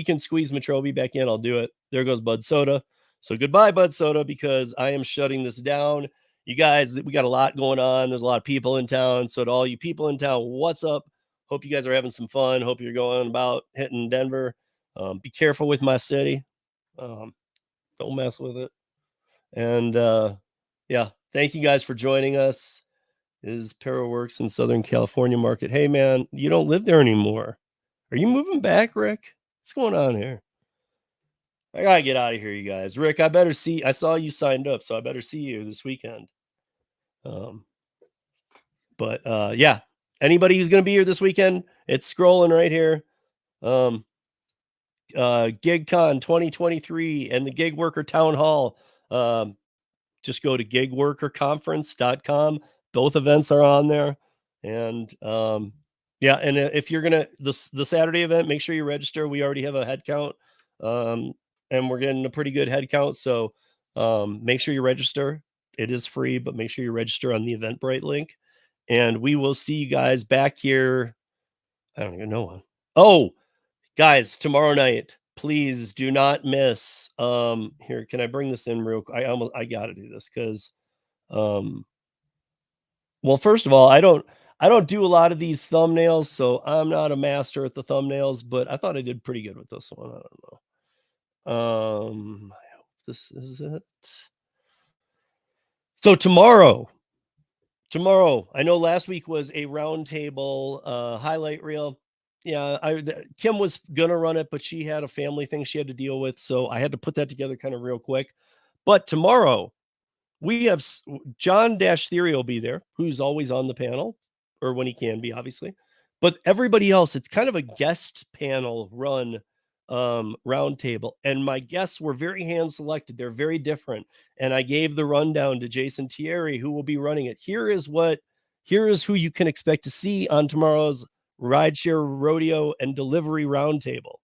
can squeeze Metrobi back in, I'll do it. There goes Bud Soda. So goodbye, Bud Soda, because I am shutting this down. You guys, we got a lot going on. There's a lot of people in town. So to all you people in town, what's up? Hope you guys are having some fun. Hope you're going about hitting Denver. Be careful with my city. Don't mess with it. And yeah, thank you guys for joining us. Is Paraworks in Southern California market. Hey man, you don't live there anymore. Are you moving back, Rick? What's going on here? I gotta get out of here, you guys. Rick, I saw you signed up, so I better see you this weekend. But yeah, anybody who's gonna be here this weekend, it's scrolling right here. GigCon 2023 and the Gig Worker Town Hall. just go to gigworkerconference.com. Both events are on there. And yeah, and if you're gonna the Saturday event, make sure you register. We already have a head count, and we're getting a pretty good head count. So make sure you register. It is free, but make sure you register on the Eventbrite link. And we will see you guys back here. I don't even know. Oh, guys, tomorrow night, please do not miss. Here, can I bring this in real quick? I gotta do this because well, first of all, I don't do a lot of these thumbnails, so I'm not a master at the thumbnails, but I thought I did pretty good with this one. I don't know. I hope this is it. So tomorrow, I know last week was a roundtable highlight reel. Yeah, Kim was gonna run it, but she had a family thing she had to deal with, so I had to put that together kind of real quick. But tomorrow, we have John Theory will be there, who's always on the panel, or when he can be, obviously. But everybody else, it's kind of a guest panel run roundtable. And my guests were very hand selected. They're very different. And I gave the rundown to Jason Thierry, who will be running it. Here is who you can expect to see on tomorrow's Rideshare Rodeo and Delivery Roundtable.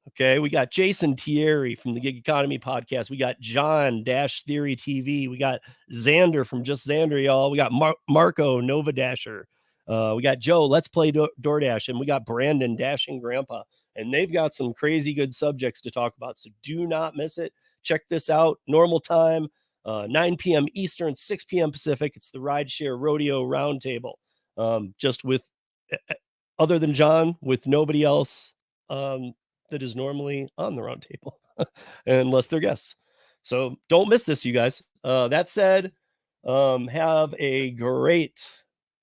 Okay, we got Jason Thierry from the Gig Economy podcast. We got John Theory TV. We got Xander from Just Xander, y'all. We got Marco Nova Dasher. We got Joe, Let's Play DoorDash. And we got Brandon Dashing Grandpa. And they've got some crazy good subjects to talk about. So do not miss it. Check this out. Normal time, 9 p.m. Eastern, 6 p.m. Pacific. It's the Rideshare Rodeo Roundtable. Just with, other than John, with nobody else that is normally on the roundtable, unless they're guests. So don't miss this, you guys. That said, have a great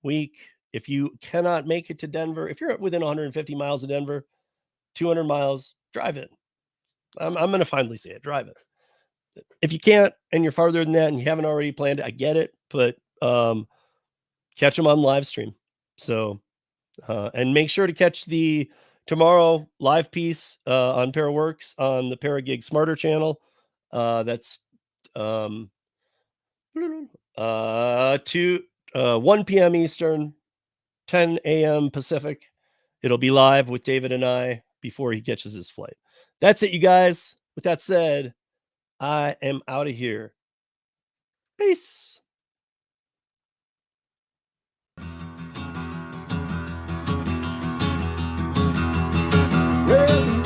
week. If you cannot make it to Denver, if you're within 150 miles of Denver, 200 miles, drive it. I'm going to finally say it, drive it. If you can't, and you're farther than that and you haven't already planned it, I get it, but catch them on live stream. So, and make sure to catch the tomorrow live piece on Paraworks on the Paragig Smarter channel. That's 1 p.m. Eastern, 10 a.m. Pacific. It'll be live with David and I before he catches his flight. That's it, you guys. With that said, I am out of here. Peace. Well,